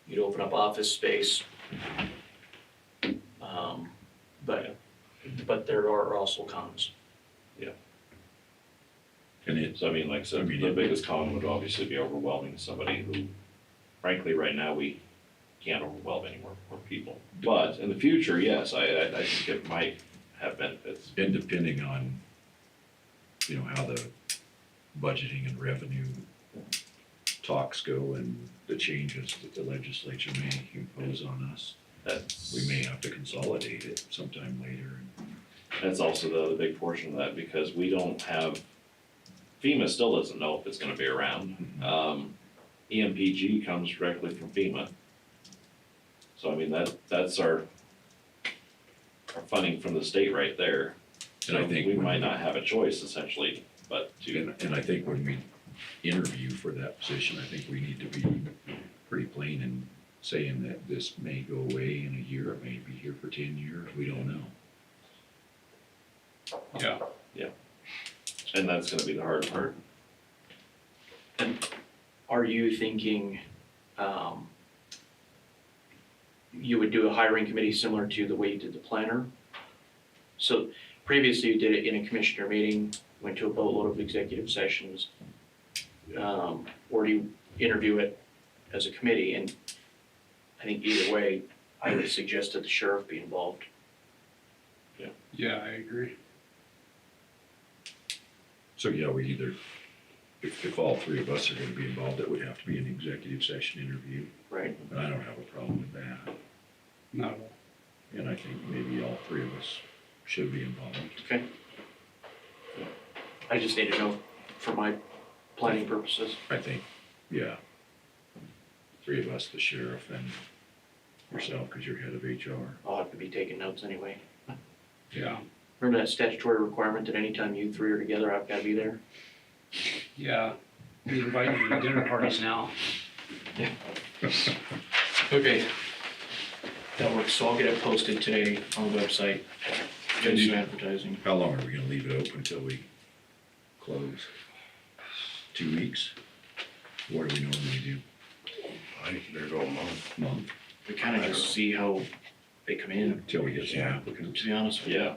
Speaker 5: You'd open up office space. But there are also cons.
Speaker 1: And it,
Speaker 7: So I mean, like I said,
Speaker 1: I mean,
Speaker 7: the
Speaker 1: it-
Speaker 7: biggest con would obviously be overwhelming somebody who, frankly, right now, can't overwhelm any more people. But in the future, yes, I think it might have benefits.
Speaker 1: And depending on, how the budgeting and revenue talks go and the changes that the legislature may impose on us, we may have to consolidate it sometime later.
Speaker 7: That's also the other big portion of that, because we don't have, FEMA still doesn't know if it's gonna be around. EMPG comes directly from FEMA. So I mean, that's our funding from the state right there.
Speaker 1: And I
Speaker 7: So
Speaker 1: think
Speaker 7: we
Speaker 1: when
Speaker 7: might not have a choice essentially, but to,
Speaker 1: And I think when we interview for that position, I think we need to be pretty plain in saying that this may go away in a year, it may be here for 10 years, we don't know.
Speaker 3: Yeah.
Speaker 7: and that's gonna be the hard part.
Speaker 5: Are you thinking, you would do a hiring committee similar to the way you did the planner? So previously you did it in a commissioner meeting, went to a boatload of executive sessions. Or do you interview it as a committee? And I think either way, I would suggest that the sheriff be involved.
Speaker 3: Yeah, I agree.
Speaker 1: So yeah, we either, if all three of us are gonna be involved, it would have to be an executive session interview,
Speaker 5: Right.
Speaker 1: and I don't have a problem with that.
Speaker 3: Not at all.
Speaker 1: And I think maybe all three of us should be involved.
Speaker 5: Okay. I just need to know for my planning purposes.
Speaker 1: I think, yeah. Three of us, the sheriff and yourself, because you're head of HR.
Speaker 5: I'll have to be taking notes anyway.
Speaker 3: Yeah,
Speaker 5: Remember that statutory requirement that anytime you three are together, I've gotta be there?
Speaker 3: yeah. We invite you to dinner parties now.
Speaker 5: Okay. That works, so I'll get it posted today on the website, do some advertising.
Speaker 1: How long are we gonna leave it open until we close? 2 weeks? What do we normally do?
Speaker 4: I think there's a month.
Speaker 1: Month?
Speaker 5: We kinda just see how they come in,
Speaker 1: Until we get some
Speaker 4: Yeah.
Speaker 1: applicants?
Speaker 5: to be honest with you.
Speaker 7: Yeah.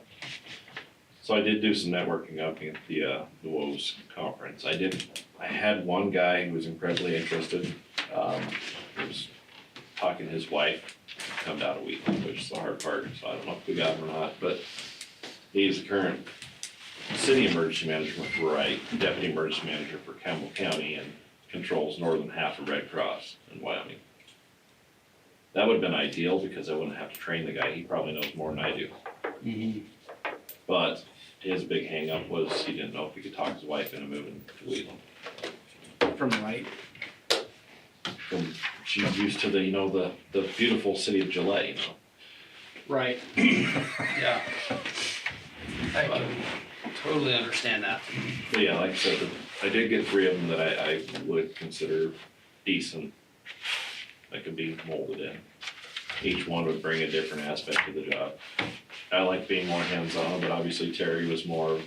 Speaker 7: So I did do some networking up at the WOS conference. I had one guy who was incredibly interested. He was talking to his wife, come down a week, which is the hard part, so I don't know if we got him or not, but he's the current city emergency manager for Wright, deputy emergency manager for Campbell County, and controls northern half of Red Cross in Wyoming. That would have been ideal because I wouldn't have to train the guy. He probably knows more than I do. But his big hangup was he didn't know if he could talk his wife into moving to Wheeling.
Speaker 3: From Wright.
Speaker 7: She's used to the beautiful city of Gillette,
Speaker 3: Right. Yeah. I can totally understand that.
Speaker 7: But yeah, like I said, I did get 3 of them that I would consider decent, that could be molded in. Each one would bring a different aspect to the job. I like being more hands-on, but obviously Terry was more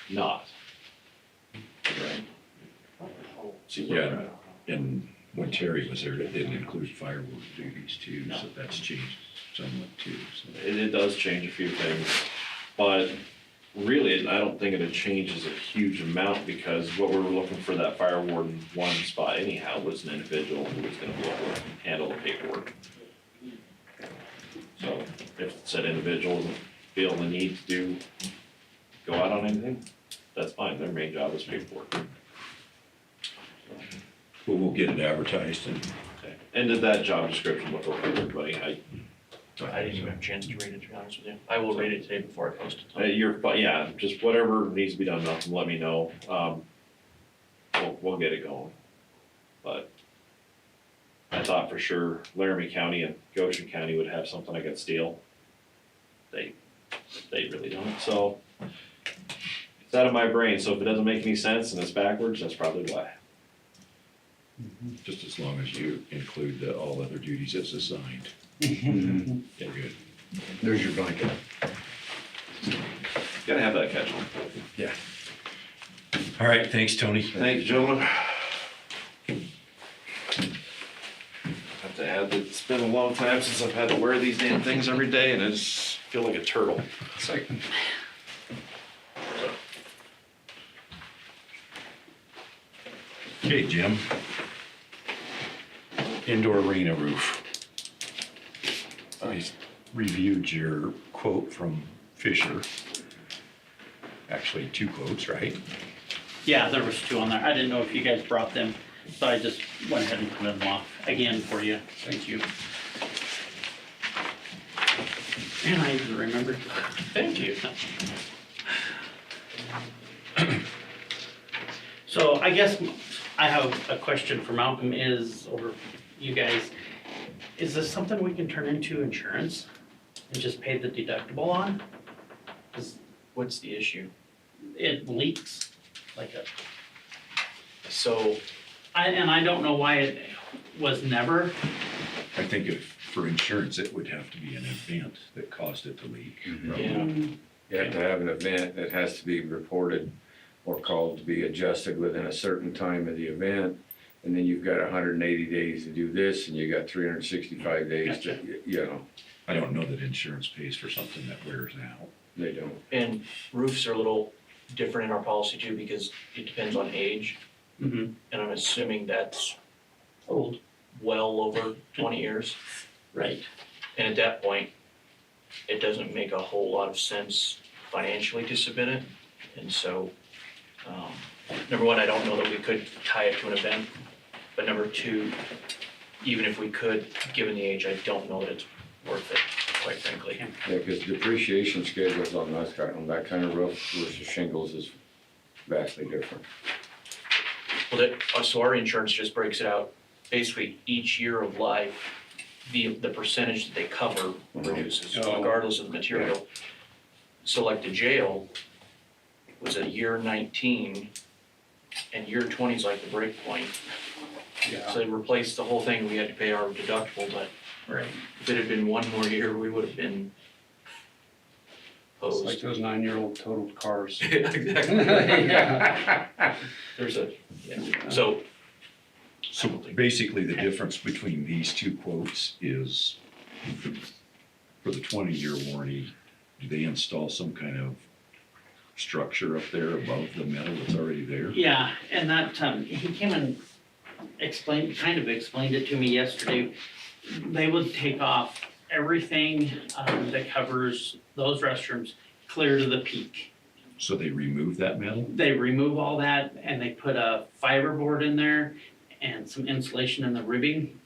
Speaker 7: not. Right? See where we're at.
Speaker 1: And when Terry was there, it didn't include firework duties too, so that's changed somewhat too, so.
Speaker 7: It does change a few things, but really, I don't think it changes a huge amount because what we were looking for that fire warden one spot anyhow was an individual who was gonna be able to handle the paperwork. So if said individual doesn't feel the need to go out on anything, that's fine, their main job is paperwork.
Speaker 1: Well, we'll get it advertised and.
Speaker 7: Okay. And did that job description look okay, everybody?
Speaker 5: I didn't even have a chance to read it, to be honest with you. I will read it today before I post it.
Speaker 7: Yeah, just whatever needs to be done, Malcolm, let me know. We'll get it going. But I thought for sure Laramie County and Goshen County would have something I could steal. They really don't, so it's out of my brain, so if it doesn't make any sense and it's backwards, that's probably why.
Speaker 1: Just as long as you include the all other duties as assigned.
Speaker 4: Mm-hmm.
Speaker 1: Yeah, good.
Speaker 4: There's your blanket.
Speaker 7: Gotta have that catch on.
Speaker 1: Yeah. All right, thanks, Tony.
Speaker 7: Thank you, gentlemen. Have to add that it's been a long time since I've had to wear these damn things every day and I just feel like a turtle.
Speaker 3: It's like,
Speaker 1: Okay, Jim. Indoor arena roof. I reviewed your quote from Fisher. Actually, 2 quotes, right?
Speaker 9: Yeah, there was 2 on there. I didn't know if you guys brought them, so I just went ahead and printed them off again for you. Thank you. And I even remembered.
Speaker 5: Thank you.
Speaker 9: So I guess I have a question for Malcolm or you guys. Is this something we can turn into insurance and just pay the deductible on? 'Cause
Speaker 5: What's the issue?
Speaker 9: it leaks like a,
Speaker 5: So,
Speaker 9: and I don't know why it was never.
Speaker 1: I think if, for insurance, it would have to be an event that caused it to leak.
Speaker 5: yeah,
Speaker 4: You have to have an event that has to be reported or called to be adjusted within a certain time of the event. And then you've got 180 days to do this, and you got 365 days to, you know,
Speaker 1: I don't know that insurance pays for something that wears out.
Speaker 4: they don't.
Speaker 5: and roofs are a little different in our policy too, because it depends on age,
Speaker 9: Mm-hmm.
Speaker 5: and I'm assuming that's
Speaker 9: Old.
Speaker 5: well over 20 years.
Speaker 9: Right.
Speaker 5: And at that point, it doesn't make a whole lot of sense financially to submit it. And so, number one, I don't know that we could tie it to an event. But number two, even if we could, given the age, I don't know that it's worth it, quite frankly.
Speaker 4: Yeah, because depreciation schedules on that kind of roof versus shingles is vastly different.
Speaker 5: Well, so our insurance just breaks it out. Basically, each year of life, the percentage that they cover reduces
Speaker 3: Oh.
Speaker 5: regardless of the material. So like the jail was at year 19, and year 20 is like the break point.
Speaker 3: Yeah.
Speaker 5: So they replaced the whole thing, we had to pay our deductible, but
Speaker 9: Right.
Speaker 5: if it had been one more year, we would have been
Speaker 3: It's like
Speaker 5: hosed.
Speaker 3: those 9-year-old totaled cars.
Speaker 5: Exactly.
Speaker 3: Yeah.
Speaker 5: There's a, yeah. So,
Speaker 1: So basically, the difference between these 2 quotes is for the 20-year warranty, do they install some kind of structure up there above the metal that's already there?
Speaker 9: Yeah, and that, he came and kind of explained it to me yesterday. They would take off everything, that covers those restrooms clear to the peak.
Speaker 1: So they remove that metal?
Speaker 9: They remove all that and they put a fiberboard in there and some insulation in the ribbing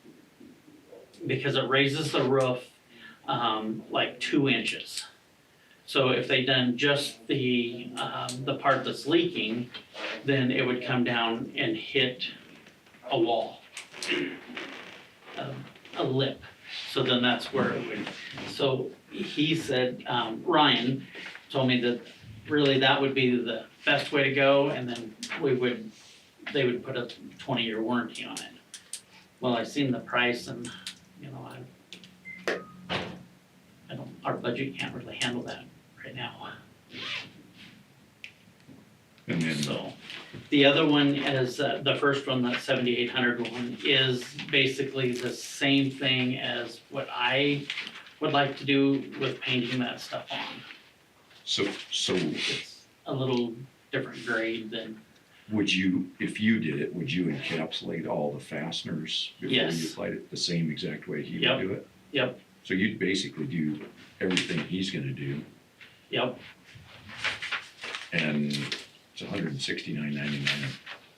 Speaker 9: because it raises the roof, like 2 inches. So if they done just the part that's leaking, then it would come down and hit a wall, a lip. So then that's where it would, so he said, Ryan told me that really that would be the best way to go, and then they would put a 20-year warranty on it. Well, I seen the price and, you know, our budget can't really handle that right now.
Speaker 1: And then,
Speaker 9: So, the other one is, the first one, that 7,800 one, is basically the same thing as what I would like to do with painting that stuff on.
Speaker 1: so
Speaker 9: It's a little different grade than,
Speaker 1: would you, if you did it, would you encapsulate all the fasteners before you
Speaker 9: Yes.
Speaker 1: applied it the same exact way he
Speaker 9: Yep.
Speaker 1: would do it?
Speaker 9: Yep.
Speaker 1: So you'd basically do everything he's gonna do,
Speaker 9: yep,
Speaker 1: and it's $169.99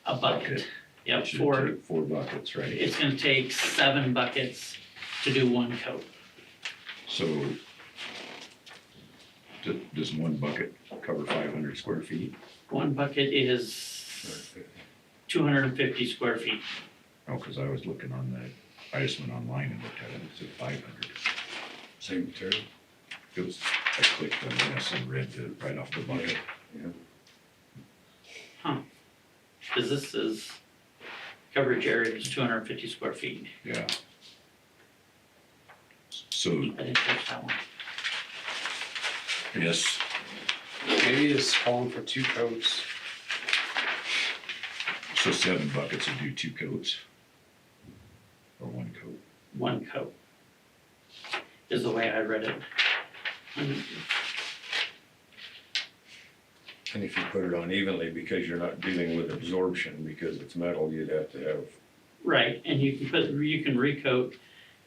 Speaker 9: a bucket. Yep,
Speaker 1: Should
Speaker 9: for,
Speaker 1: take 4 buckets, right?
Speaker 9: it's gonna take 7 buckets to do 1 coat.
Speaker 1: So, does 1 bucket cover 500 square feet?
Speaker 9: 1 bucket is 250 square feet.
Speaker 1: Oh, cause I was looking on I just went online and looked at it, it said 500.
Speaker 4: Same material.
Speaker 1: It was, I clicked on this and read right off the bucket.
Speaker 9: Cause this is, coverage area is 250 square feet.
Speaker 1: Yeah. So,
Speaker 9: I didn't catch that one.
Speaker 1: yes,
Speaker 3: Maybe it's calling for 2 coats.
Speaker 1: so 7 buckets would do 2 coats. Or 1 coat.
Speaker 9: 1 coat is the way I read it.
Speaker 4: And if you put it on evenly, because you're not dealing with absorption, because it's metal, you'd have to have,
Speaker 9: Right, and you can recoat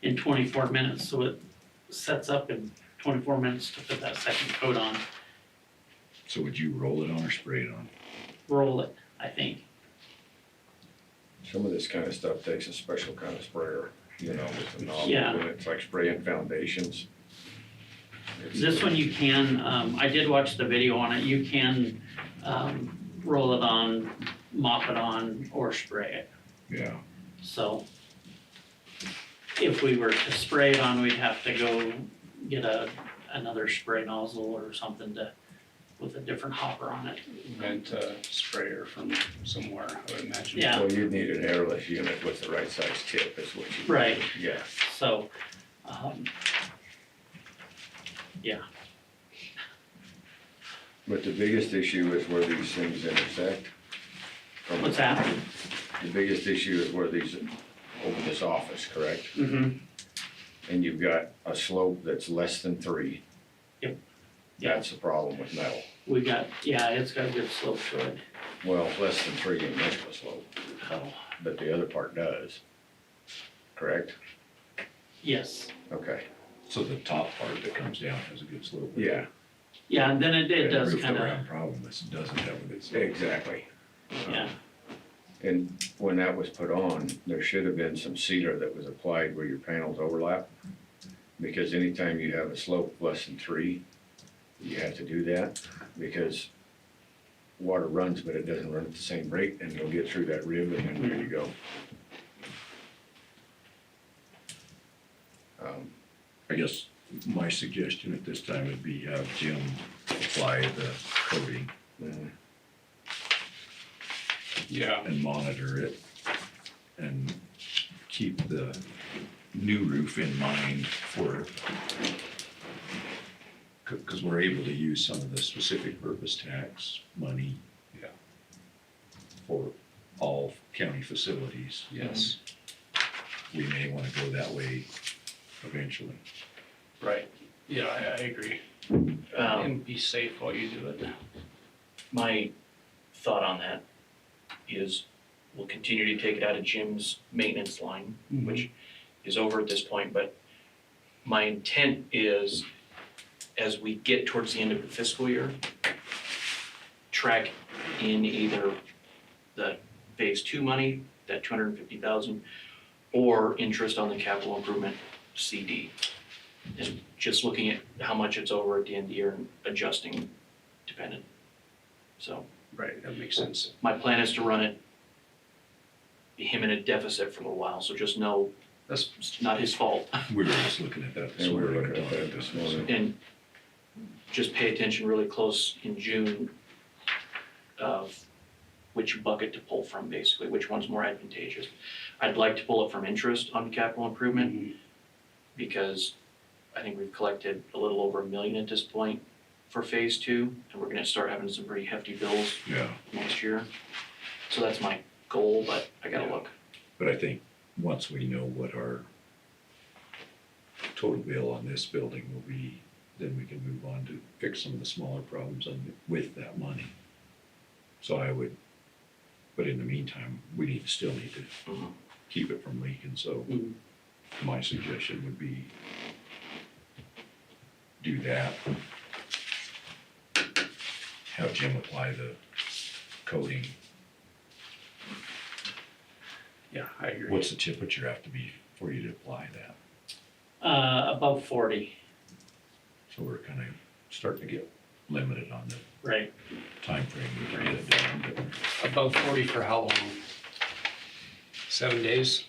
Speaker 9: in 24 minutes, so it sets up in 24 minutes to put that second coat on.
Speaker 1: So would you roll it on or spray it on?
Speaker 9: Roll it, I think.
Speaker 4: Some of this kind of stuff takes a special kind of sprayer, you know, with a nozzle,
Speaker 9: Yeah.
Speaker 4: and it's like spraying foundations. It's-
Speaker 9: This one you can, I did watch the video on it, you can, roll it on, mop it on, or spray it.
Speaker 1: Yeah.
Speaker 9: So if we were to spray it on, we'd have to go get another spray nozzle or something with a different hopper on it.
Speaker 3: Rent a sprayer from somewhere, I would imagine.
Speaker 9: Yeah.
Speaker 4: Well, you'd need an airless unit with the right size tip is what you.
Speaker 9: Right.
Speaker 4: Yeah.
Speaker 9: So, yeah,
Speaker 4: But the biggest issue is where these things intersect. From-
Speaker 9: what's that?
Speaker 4: The biggest issue is where these, over this office, correct?
Speaker 9: Mm-hmm.
Speaker 4: And you've got a slope that's less than 3.
Speaker 9: Yep.
Speaker 4: That's the problem with metal.
Speaker 9: We got, yeah, it's got a good slope to it.
Speaker 4: Well, less than 3 ain't much of a slope,
Speaker 9: Oh,
Speaker 4: but the other part does. Correct?
Speaker 9: yes.
Speaker 4: Okay.
Speaker 1: So the top part that comes down has a good slope.
Speaker 4: Yeah,
Speaker 9: Yeah, and then it
Speaker 1: And the
Speaker 9: does
Speaker 1: roof
Speaker 9: kind of,
Speaker 1: around problem, this doesn't have a good slope.
Speaker 4: exactly.
Speaker 9: yeah,
Speaker 4: And when that was put on, there should have been some sealer that was applied where your panels overlap. Because anytime you have a slope less than 3, you have to do that because water runs, but it doesn't run at the same rate and it'll get through that rib and then there you go.
Speaker 1: I guess my suggestion at this time would be have Jim apply the coating
Speaker 3: Yeah,
Speaker 1: and monitor it and keep the new roof in mind for, because we're able to use some of the specific purpose tax money.
Speaker 3: Yeah.
Speaker 1: For all county facilities.
Speaker 3: yes,
Speaker 1: We may wanna go that way eventually.
Speaker 3: right. Yeah, I agree. And be safe while you do it.
Speaker 5: My thought on that is we'll continue to take it out of Jim's maintenance line, which is over at this point, but my intent is, as we get towards the end of the fiscal year, track in either the phase 2 money, that 250,000, or interest on the capital improvement CD. And just looking at how much it's over at the end of the year and adjusting dependent. So
Speaker 3: Right, that makes sense.
Speaker 5: my plan is to run it, him in a deficit for a little while, so just know
Speaker 3: That's,
Speaker 5: it's not his fault.
Speaker 1: We were just looking at that this
Speaker 4: And we were
Speaker 1: morning.
Speaker 4: looking at that this morning.
Speaker 5: And just pay attention really close in June of which bucket to pull from, basically, which one's more advantageous. I'd like to pull it from interest on capital improvement, because I think we've collected a little over $1 million at this point for phase 2, and we're gonna start having some pretty hefty bills
Speaker 1: Yeah,
Speaker 5: next year. So that's my goal, but I gotta look.
Speaker 1: but I think once we know what our total bill on this building will be, then we can move on to fix some of the smaller problems with that money. So I would, but in the meantime, we still need to
Speaker 5: Mhm.
Speaker 1: keep it from leaking, so
Speaker 9: Mhm.
Speaker 1: my suggestion would be do that. Have Jim apply the coating.
Speaker 3: yeah, I agree.
Speaker 1: What's the temperature have to be for you to apply that?
Speaker 9: Above 40,
Speaker 1: So we're kind of starting to get limited on the
Speaker 9: right.
Speaker 1: time frame we can get it done, but
Speaker 3: Above 40 for how long? 7 days?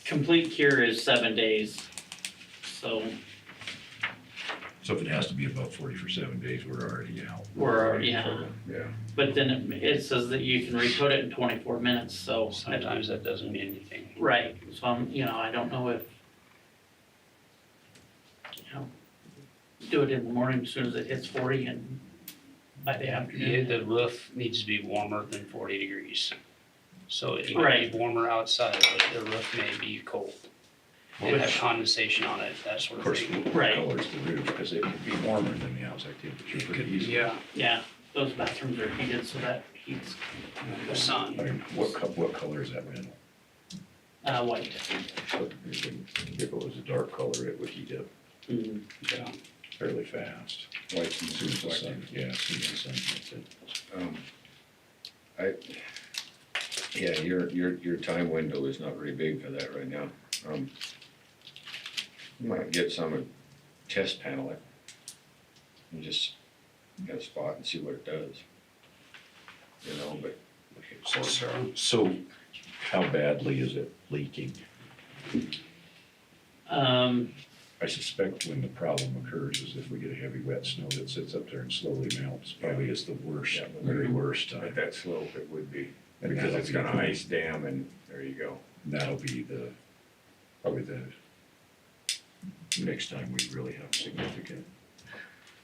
Speaker 9: Complete cure is 7 days, so
Speaker 1: so if it has to be above 40 for 7 days, we're already out.
Speaker 9: we're already, yeah.
Speaker 4: Yeah.
Speaker 9: But then it says that you can recoat it in 24 minutes, so.
Speaker 3: Sometimes that doesn't mean anything.
Speaker 9: Right, so I don't know if, do it in the morning as soon as it hits 40 and by the
Speaker 3: Yeah,
Speaker 9: afternoon.
Speaker 3: the roof needs to be warmer than 40 degrees. So it might
Speaker 9: Right.
Speaker 3: be warmer outside, but the roof may be cold. And have condensation on it, that sort
Speaker 1: Of
Speaker 3: of
Speaker 1: course,
Speaker 3: thing.
Speaker 1: what
Speaker 9: Right.
Speaker 1: colors the roof, because it could be warmer than the outside temperature pretty easily.
Speaker 3: Yeah,
Speaker 9: Yeah, those bathrooms are heated, so that heats.
Speaker 3: the sun.
Speaker 1: I mean, what color is that metal?
Speaker 9: White.
Speaker 1: So if it was a dark color, it would heat up
Speaker 3: Yeah.
Speaker 1: fairly fast.
Speaker 4: White
Speaker 1: As soon as the sun, yeah, as soon as the sun hits it.
Speaker 4: I, yeah, your time window is not very big for that right now. You might get some, test panel it, and just get a spot and see what it does. You know, but
Speaker 1: So how badly is it leaking? I suspect when the problem occurs is if we get a heavy wet snow that sits up there and slowly melts, probably is the worst,
Speaker 4: Yeah.
Speaker 1: very worst
Speaker 4: at
Speaker 1: time.
Speaker 4: that slope, it would be,
Speaker 1: And
Speaker 4: because
Speaker 1: that'll
Speaker 4: it's
Speaker 1: be
Speaker 4: got an
Speaker 1: the-
Speaker 4: ice dam, and there you go.
Speaker 1: That'll be probably the next time we really have a significant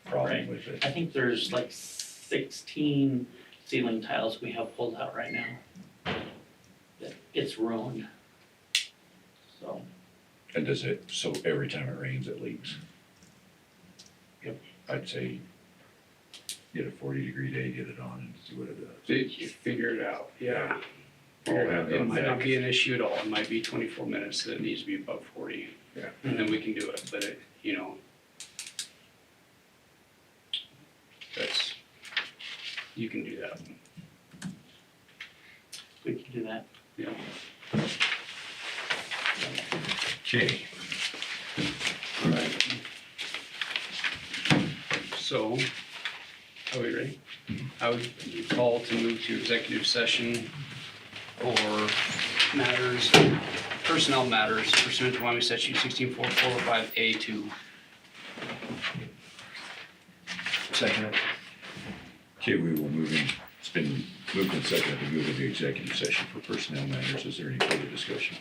Speaker 1: problem
Speaker 9: Right.
Speaker 1: with it.
Speaker 9: I think there's like 16 ceiling tiles we have pulled out right now. That it's ruined. So,
Speaker 1: And so every time it rains, it leaks?
Speaker 9: Yep.
Speaker 1: I'd say get a 40-degree day, get it on and see what it does.
Speaker 3: Did you figure it out? Yeah. Figure it out. It might not be an issue at all. It might be 24 minutes that it needs to be above 40.
Speaker 4: Yeah.
Speaker 3: And then we can do it, but it, you know. You can do that.
Speaker 9: we can do that.
Speaker 3: Yeah.
Speaker 1: Okay.
Speaker 3: Right. So, are we ready? I would call to move to executive session for matters, personnel matters pursuant to Wyoming statute 164405A2.
Speaker 6: Second.
Speaker 1: Okay, we will move in, it's been moved and seconded to move into executive session for personnel matters. Is there any further discussion?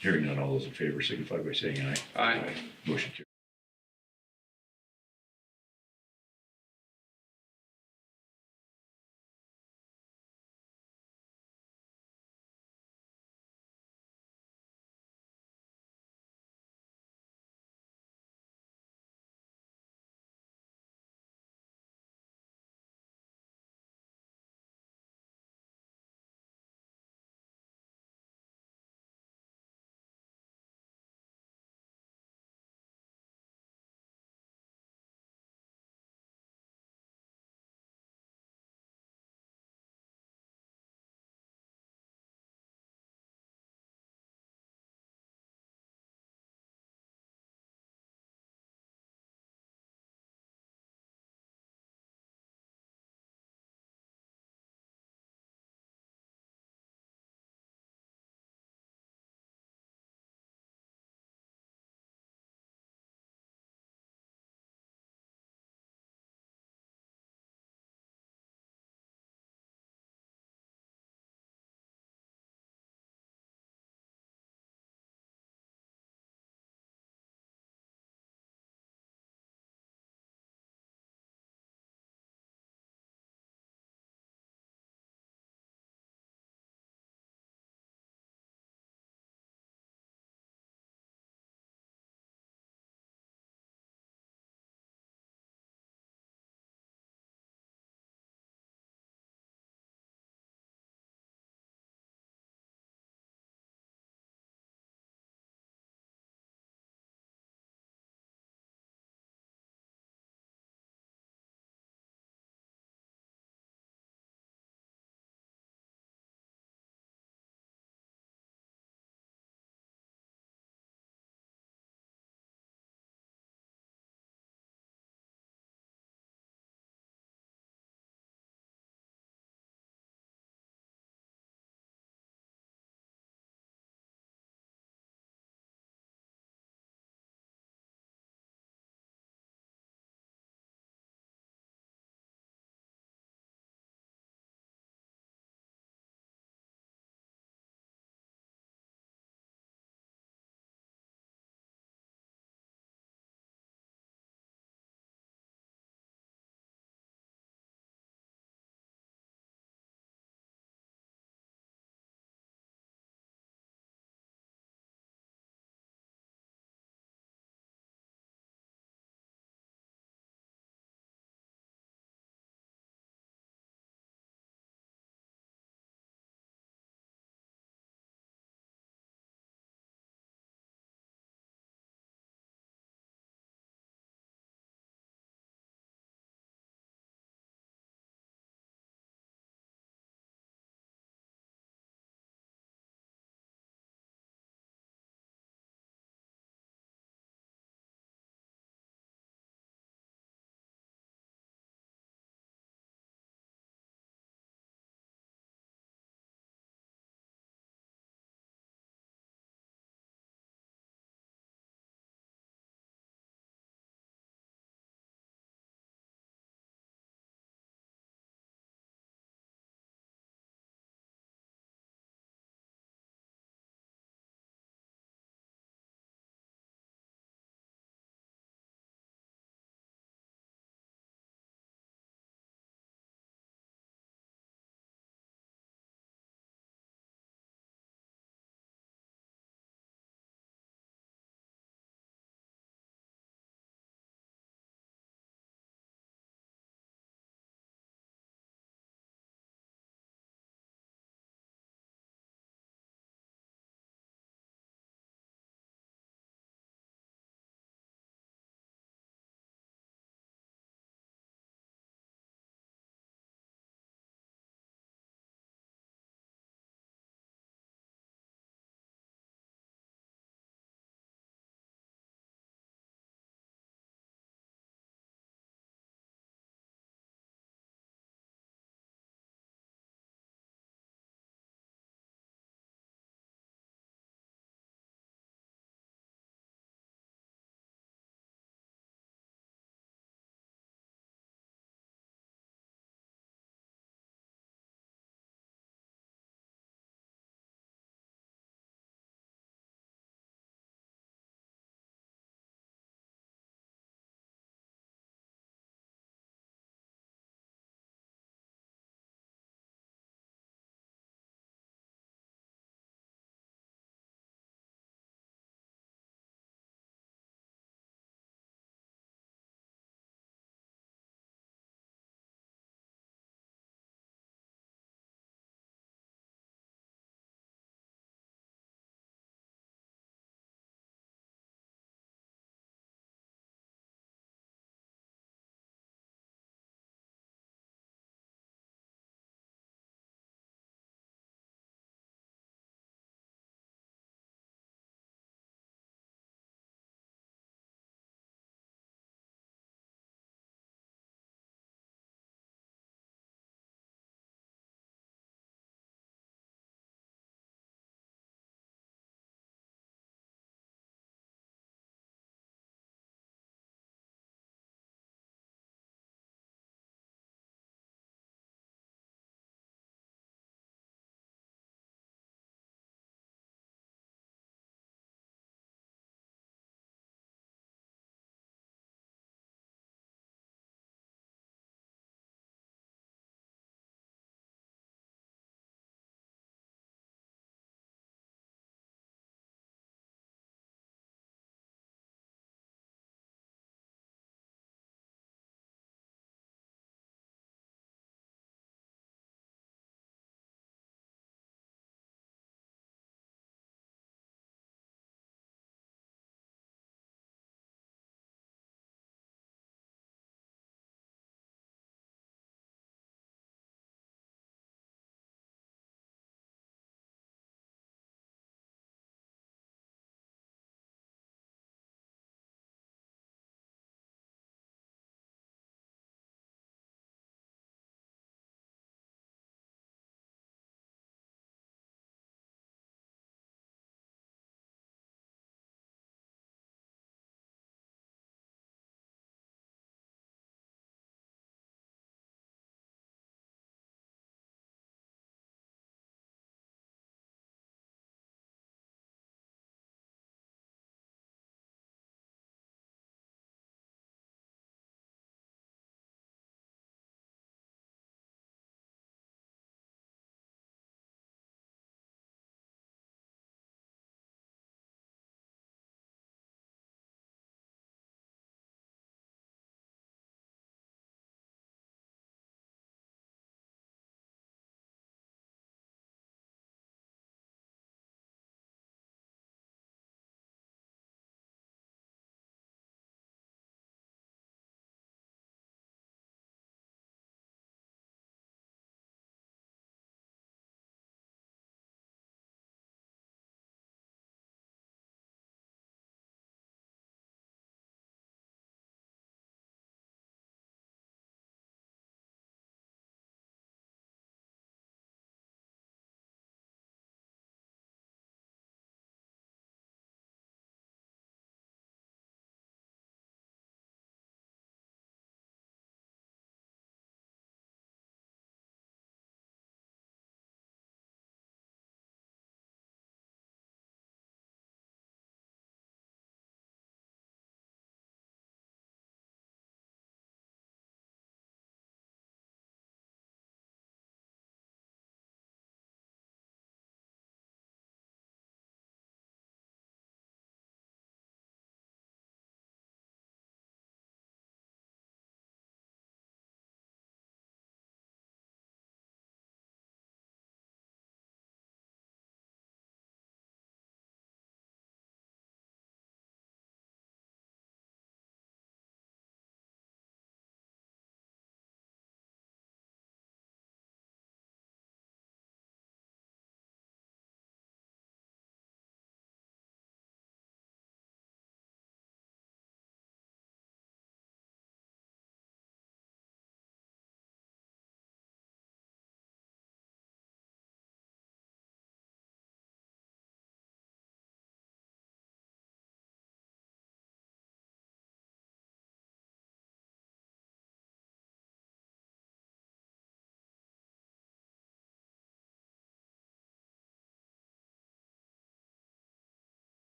Speaker 1: Hearing none, all those in favor signify by saying aye.
Speaker 3: Aye.
Speaker 1: Motion carries.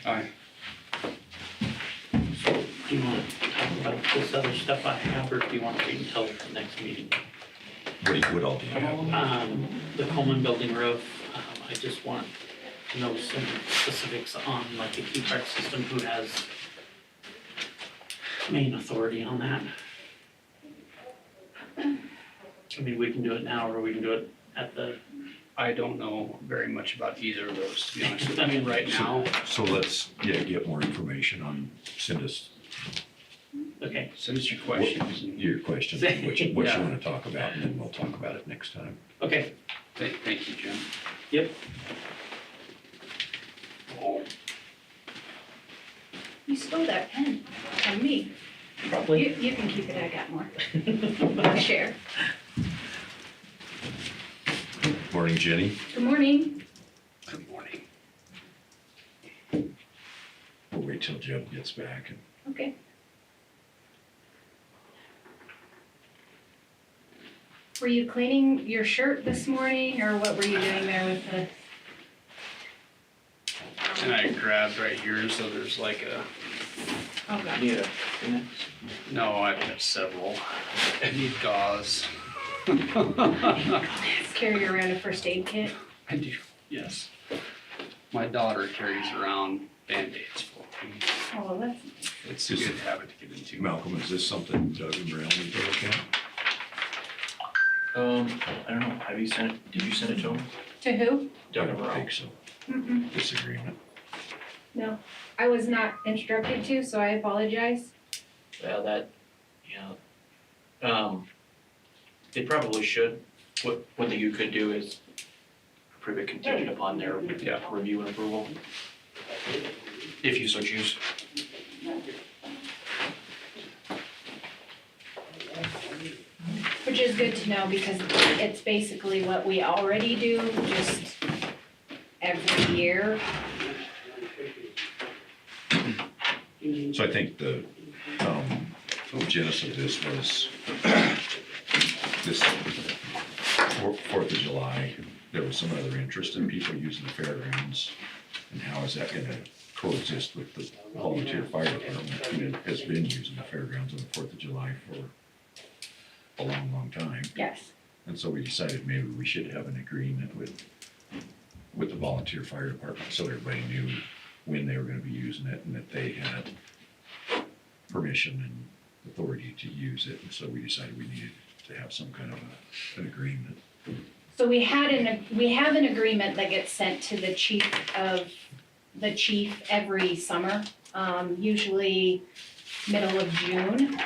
Speaker 3: Aye.
Speaker 9: Do you want to talk about this other stuff I have, or do you want to wait until the next meeting?
Speaker 1: What all do you have?
Speaker 9: The Coleman Building roof, I just want to know some specifics on like the key card system, who has main authority on that. I mean, we can do it now, or we can do it at the,
Speaker 3: I don't know very much about either of those, to be honest with you. I mean, right now,
Speaker 1: So let's, get more information send us
Speaker 9: okay,
Speaker 3: send us your questions. and-
Speaker 1: your questions, what you
Speaker 3: Yeah.
Speaker 1: wanna talk about, and then we'll talk about it next time.
Speaker 9: okay,
Speaker 3: Thank you, Jim.
Speaker 9: yep.
Speaker 10: You stole that pen from me.
Speaker 9: Probably.
Speaker 10: You can keep it, I got more. I'll share.
Speaker 1: Morning, Jenny.
Speaker 10: Good morning.
Speaker 3: Good morning.
Speaker 1: We'll wait till Jeb gets back and
Speaker 10: Okay. Were you cleaning your shirt this morning, or what were you doing there with the?
Speaker 3: And I grabbed right here, so there's like a,
Speaker 10: Oh, God.
Speaker 5: Yeah.
Speaker 3: no, I've got several. I need gauze.
Speaker 10: Carry around a first aid kit?
Speaker 3: I do, yes. My daughter carries around Band-Aids for me.
Speaker 10: Oh, well, that's,
Speaker 3: It's a good habit to get into.
Speaker 1: Malcolm, is this something Doug and Brown need to look at?
Speaker 5: I don't know, have you sent it, did you send it to him?
Speaker 10: to who?
Speaker 1: I
Speaker 5: Doug and
Speaker 1: don't
Speaker 5: Rob?
Speaker 1: think so.
Speaker 10: Mm-mm,
Speaker 1: Disagreement.
Speaker 10: no. I was not instructed to, so I apologize.
Speaker 5: Well, that, they probably should. What you could do is approve it contingent upon their review and approval. If you so choose.
Speaker 10: Which is good to know, because it's basically what we already do, just every year.
Speaker 1: So I think the genesis of this was this 4th of July. There was some other interest in people using the fairgrounds, and how is that gonna coexist with the volunteer fire department, who has been using the fairgrounds on the 4th of July for a long, long time.
Speaker 10: Yes.
Speaker 1: And so we decided maybe we should have an agreement with the volunteer fire department, so everybody knew when they were gonna be using it, and that they had permission and authority to use it, and so we decided we needed to have some kind of an agreement.
Speaker 10: So we have an agreement that gets sent to the chief every summer, usually middle of June.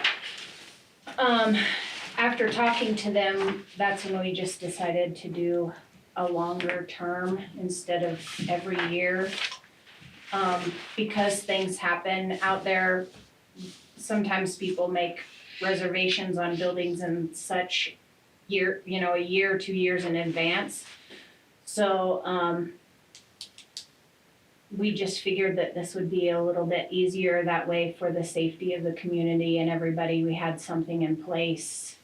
Speaker 10: After talking to them, that's when we just decided to do a longer term instead of every year. Because things happen out there, sometimes people make reservations on buildings and such a year, 2 years in advance. So, we just figured that this would be a little bit easier that way for the safety of the community and everybody. We had something in place,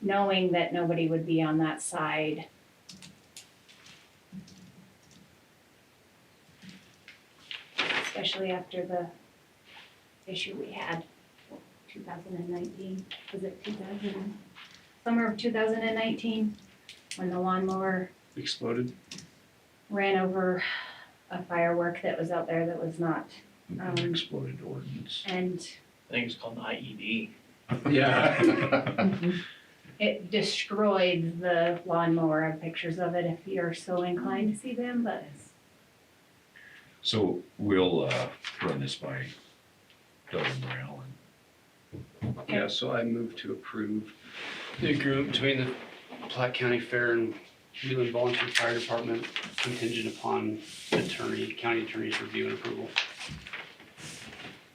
Speaker 10: knowing that nobody would be on that side. Especially after the issue we had, 2019, was it summer of 2019, when the lawnmower
Speaker 3: Exploded?
Speaker 10: ran over a firework that was out there that was not,
Speaker 1: Exploded ordinance.
Speaker 10: and
Speaker 5: I think it's called the IED.
Speaker 3: Yeah.
Speaker 10: it destroyed the lawnmower. I have pictures of it if you're so inclined to see them, but
Speaker 1: So we'll run this by Doug and Morale, and
Speaker 3: Yeah, so I move to approve the agreement between the Platte County Fair and Wheeling Volunteer Fire Department contingent upon county attorney's review and approval.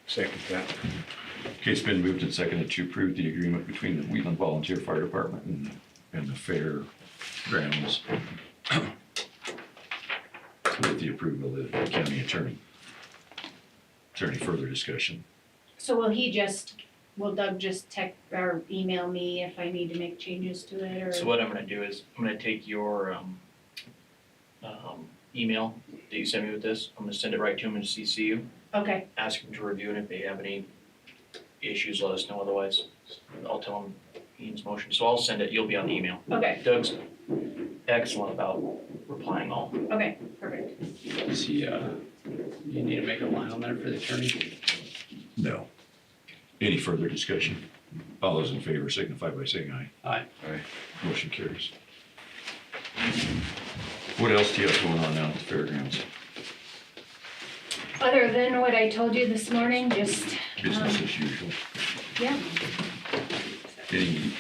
Speaker 4: Second that.
Speaker 1: okay, it's been moved and seconded to approve the agreement between the Wheatland Volunteer Fire Department and the fair grounds with the approval of the county attorney. Is there any further discussion?
Speaker 10: so will Doug just text or email me if I need to make changes to it, or?
Speaker 5: So what I'm gonna do is, I'm gonna take your, email that you sent me with this. I'm gonna send it right to him and CC you,
Speaker 10: Okay,
Speaker 5: ask him to review it. If they have any issues, let us know. Otherwise, I'll tell him Ian's motion. So I'll send it, you'll be on the email.
Speaker 10: okay,
Speaker 5: Doug's excellent about replying all.
Speaker 10: okay, perfect.
Speaker 3: Is he, you need to make a line on there for the attorney?
Speaker 1: No. Any further discussion? All those in favor signify by saying aye.
Speaker 3: Aye.
Speaker 1: Motion carries. What else do you have going on now at the fairgrounds?
Speaker 10: Other than what I told you this morning, just,
Speaker 1: Business as usual.
Speaker 10: yeah,
Speaker 1: Any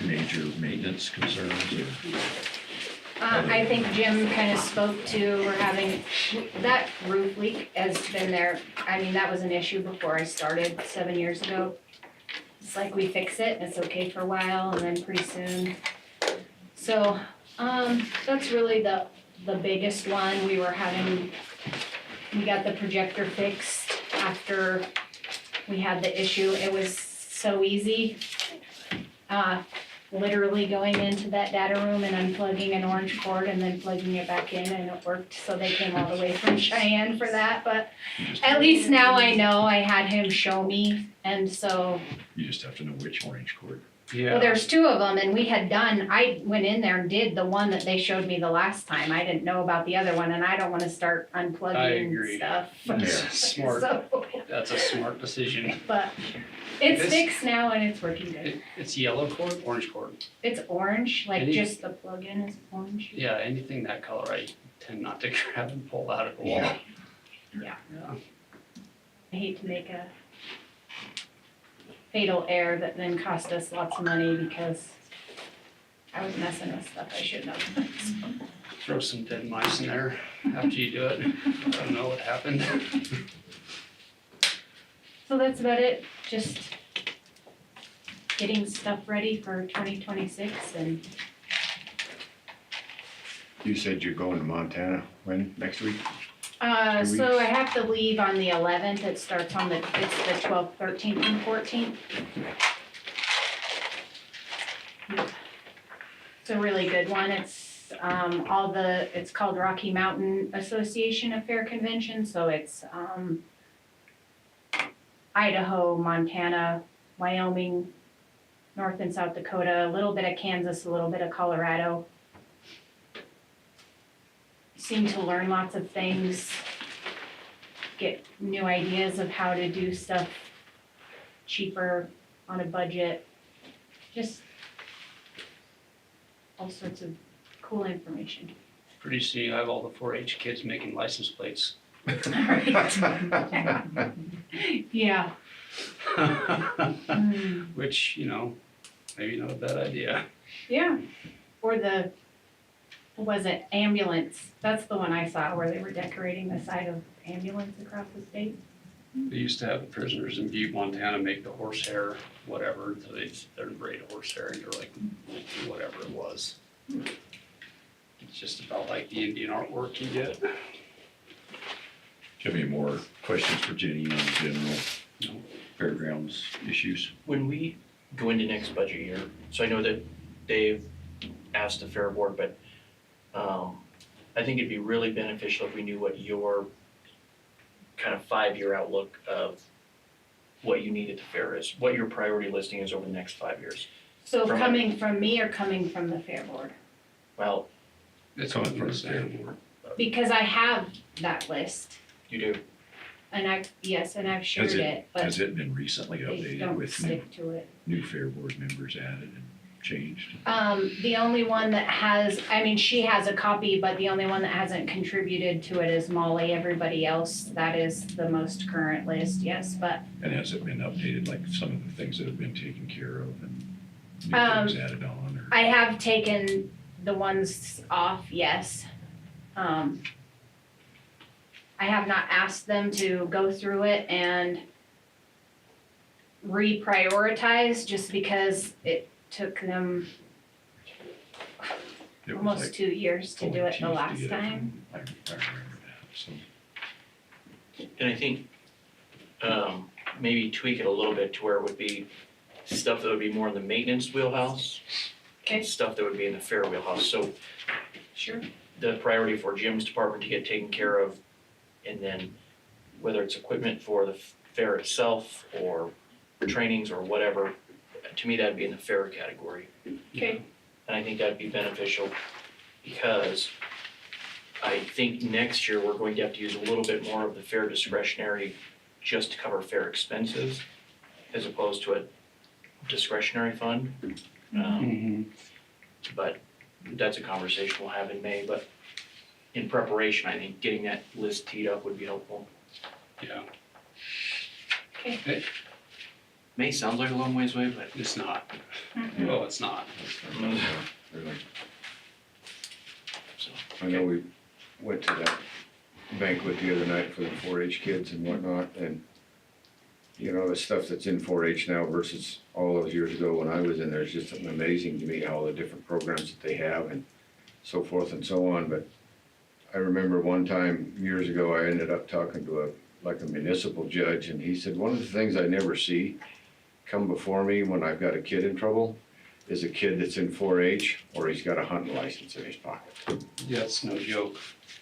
Speaker 1: major maintenance concerns or?
Speaker 10: I think Jim kind of spoke to, we're having, that roof leak has been there, I mean, that was an issue before I started 7 years ago. It's like we fix it, it's okay for a while, and then pretty soon. So, that's really the biggest one. We got the projector fixed after we had the issue. It was so easy. Literally going into that data room and unplugging an orange cord and then plugging it back in, and it worked. So they came all the way from Cheyenne for that, but at least now I know. I had him show me, and so,
Speaker 1: You just have to know which orange cord.
Speaker 10: well, there's two of them, and I went in there and did the one that they showed me the last time. I didn't know about the other one, and I don't wanna start
Speaker 3: I
Speaker 10: unplugging
Speaker 3: agree.
Speaker 10: stuff.
Speaker 3: That's smart.
Speaker 10: So,
Speaker 3: That's a smart decision.
Speaker 10: but it's
Speaker 3: This-
Speaker 10: fixed now and it's working good.
Speaker 3: It's yellow cord, orange cord.
Speaker 10: It's orange, like
Speaker 3: Any-
Speaker 10: just the plug-in is orange.
Speaker 3: Yeah, anything that color I tend not to grab and pull out of the wall.
Speaker 10: Yeah.
Speaker 3: Yeah.
Speaker 10: I hate to make a fatal error that then cost us lots of money because I was messing with stuff I shouldn't have.
Speaker 3: Throw some dead mice in there after you do it. I don't know what happened.
Speaker 10: So that's about it, just getting stuff ready for 2026 and
Speaker 4: You said you're going to Montana when, next week? 2
Speaker 10: so
Speaker 4: weeks.
Speaker 10: I have to leave on the 11th. It starts on it's the 12th, 13th, and 14th. It's a really good one. It's it's called Rocky Mountain Association of Fair Convention, so it's Idaho, Montana, Wyoming, North and South Dakota, a little bit of Kansas, a little bit of Colorado. Seem to learn lots of things, get new ideas of how to do stuff cheaper on a budget, just all sorts of cool information.
Speaker 3: Pretty soon you have all the 4-H kids making license plates.
Speaker 10: Yeah.
Speaker 3: Which, maybe not a bad idea.
Speaker 10: Yeah, or what was it, ambulance, that's the one I saw where they were decorating the side of ambulance across the state.
Speaker 3: They used to have the prisoners in Butte, Montana make the horsehair, whatever, so they're braid horsehair and you're like, whatever it was. It's just about like the Indian artwork you get.
Speaker 1: Do you have any more questions for Jenny on general
Speaker 3: No.
Speaker 1: fairgrounds issues?
Speaker 5: When we go into next budget year, so I know that Dave asked the fair board, but I think it'd be really beneficial if we knew what your kind of 5-year outlook of what you need at the fair is, what your priority listing is over the next 5 years.
Speaker 10: So
Speaker 5: From-
Speaker 10: coming from me or coming from the fair board?
Speaker 5: Well,
Speaker 3: It's
Speaker 1: Coming from the
Speaker 3: the
Speaker 1: fair
Speaker 3: same.
Speaker 1: board.
Speaker 10: Because I have that list,
Speaker 5: you do,
Speaker 10: and I've shared
Speaker 1: Has
Speaker 10: it, but
Speaker 1: Has it been recently
Speaker 10: they
Speaker 1: updated
Speaker 10: don't
Speaker 1: with
Speaker 10: stick to it.
Speaker 1: new fair board members added and changed?
Speaker 10: The only one that has, she has a copy, but the only one that hasn't contributed to it is Molly. Everybody else, that is the most current list, yes, but,
Speaker 1: And has it been updated, like some of the things that have been taken care of and new
Speaker 10: Um,
Speaker 1: things added on, or?
Speaker 10: I have taken the ones off, yes. I have not asked them to go through it and reprioritize just because it took them
Speaker 1: It was
Speaker 10: almost
Speaker 1: like
Speaker 10: 2 years to do
Speaker 1: pulling
Speaker 10: it the
Speaker 1: teeth to
Speaker 10: last
Speaker 1: get it
Speaker 10: time.
Speaker 1: from- I remember that, so.
Speaker 5: and I think maybe tweak it a little bit to where it would be stuff that would be more in the maintenance wheelhouse,
Speaker 10: Okay.
Speaker 5: and stuff that would be in the fair wheelhouse. So
Speaker 10: Sure.
Speaker 5: the priority for Jim's department to get taken care of. And then whether it's equipment for the fair itself or trainings or whatever, to me, that'd be in the fair category.
Speaker 10: Okay.
Speaker 5: And I think that'd be beneficial because I think next year we're going to have to use a little bit more of the fair discretionary just to cover fair expenses as opposed to a discretionary fund. But that's a conversation we'll have in May, but in preparation, I think getting that list teed up would be helpful.
Speaker 3: Yeah,
Speaker 5: May sounds like a long ways away, but
Speaker 3: it's not.
Speaker 10: Mhm.
Speaker 3: Oh, it's not.
Speaker 4: Really.
Speaker 5: so.
Speaker 4: I know we went to that banquet the other night for the 4-H kids and whatnot, and you know, the stuff that's in 4-H now versus all those years ago when I was in there is just amazing to me, how all the different programs that they have and so forth and so on. But I remember one time years ago, I ended up talking to a municipal judge, and he said, one of the things I never see come before me when I've got a kid in trouble is a kid that's in 4-H or he's got a hunting license in his pocket.
Speaker 3: Yeah, it's no joke.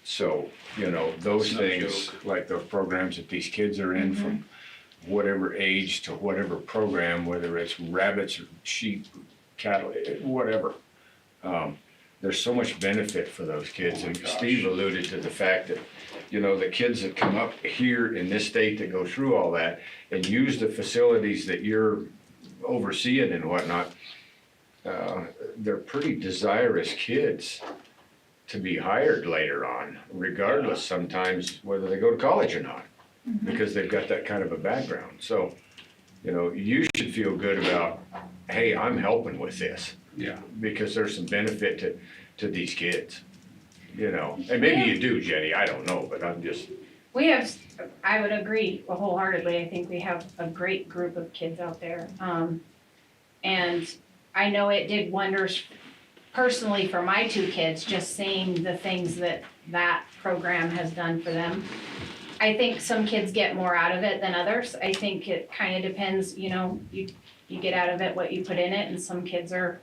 Speaker 4: So, you know, those
Speaker 3: It's no
Speaker 4: things, like those programs that these kids are in from whatever age to whatever program, whether it's rabbits or sheep, cattle, whatever. There's so much benefit for those kids.
Speaker 3: Oh my
Speaker 4: And
Speaker 3: gosh.
Speaker 4: Steve alluded to the fact that, you know, the kids that come up here in this state that go through all that and use the facilities that you're overseeing and whatnot, they're pretty desirous kids to be hired later on, regardless sometimes whether they go to college or not, because they've got that kind of a background. So, you know, you should feel good about, hey, I'm helping with this,
Speaker 3: Yeah.
Speaker 4: because there's some benefit to these kids, you know. And maybe you do, Jenny, I don't know, but I'm just,
Speaker 10: We have, I would agree wholeheartedly, I think we have a great group of kids out there. And I know it did wonders personally for my 2 kids, just seeing the things that that program has done for them. I think some kids get more out of it than others. I think it kind of depends, you know, you get out of it what you put in it, and some kids are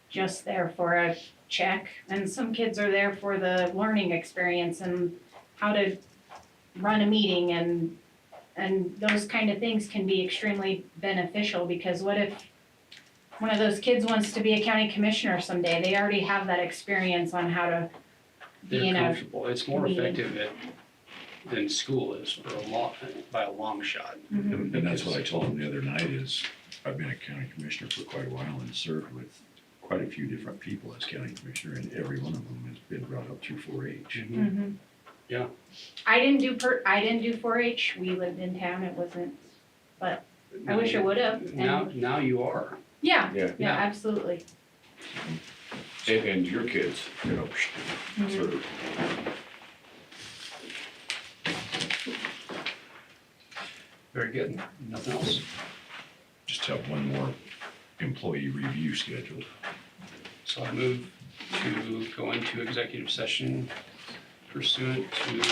Speaker 10: just there for a check, and some kids are there for the learning experience and how to run a meeting, and those kind of things can be extremely beneficial, because what if one of those kids wants to be a county commissioner someday? They already have that experience on how to be in
Speaker 3: They're
Speaker 10: a,
Speaker 3: comfortable. It's more
Speaker 10: meeting.
Speaker 3: effective than school is by a long shot.
Speaker 10: Mhm.
Speaker 1: And that's what I told him the other night is, I've been a county commissioner for quite a while and served with quite a few different people as county commissioner, and every one of them has been brought up through 4-H.
Speaker 10: Mhm.
Speaker 3: Yeah.
Speaker 10: I didn't do 4-H. We lived in town. It wasn't, but I wish I would have.
Speaker 3: Now you are.
Speaker 10: Yeah,
Speaker 4: yeah.
Speaker 10: yeah, absolutely.
Speaker 4: And your kids, you know, sort of.
Speaker 3: Very good. Nothing else?
Speaker 1: Just have one more employee review scheduled.
Speaker 3: So I move to go into executive session pursuant to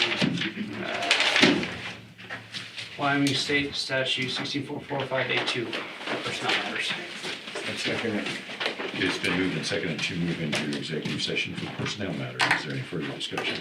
Speaker 3: Wyoming State Statute 644582, personnel matters.
Speaker 4: That's second it.
Speaker 1: It's been moved and seconded to move into executive session for personnel matters. Is there any further discussion?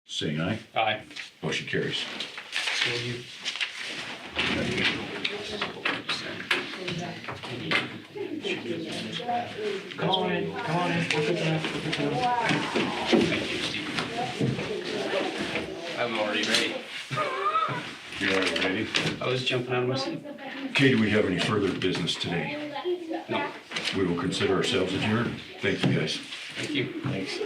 Speaker 1: saying aye.
Speaker 3: Aye.
Speaker 1: Motion carries.
Speaker 5: Come on in, come on in, look at that, look at that.
Speaker 3: Thank you, Steve. I'm already ready.
Speaker 1: You're already ready?
Speaker 3: I was jumping out of my seat.
Speaker 1: Okay, do we have any further business today?
Speaker 3: No,
Speaker 1: We will consider ourselves adjourned. Thank you, guys.
Speaker 3: thank you.
Speaker 1: Thanks.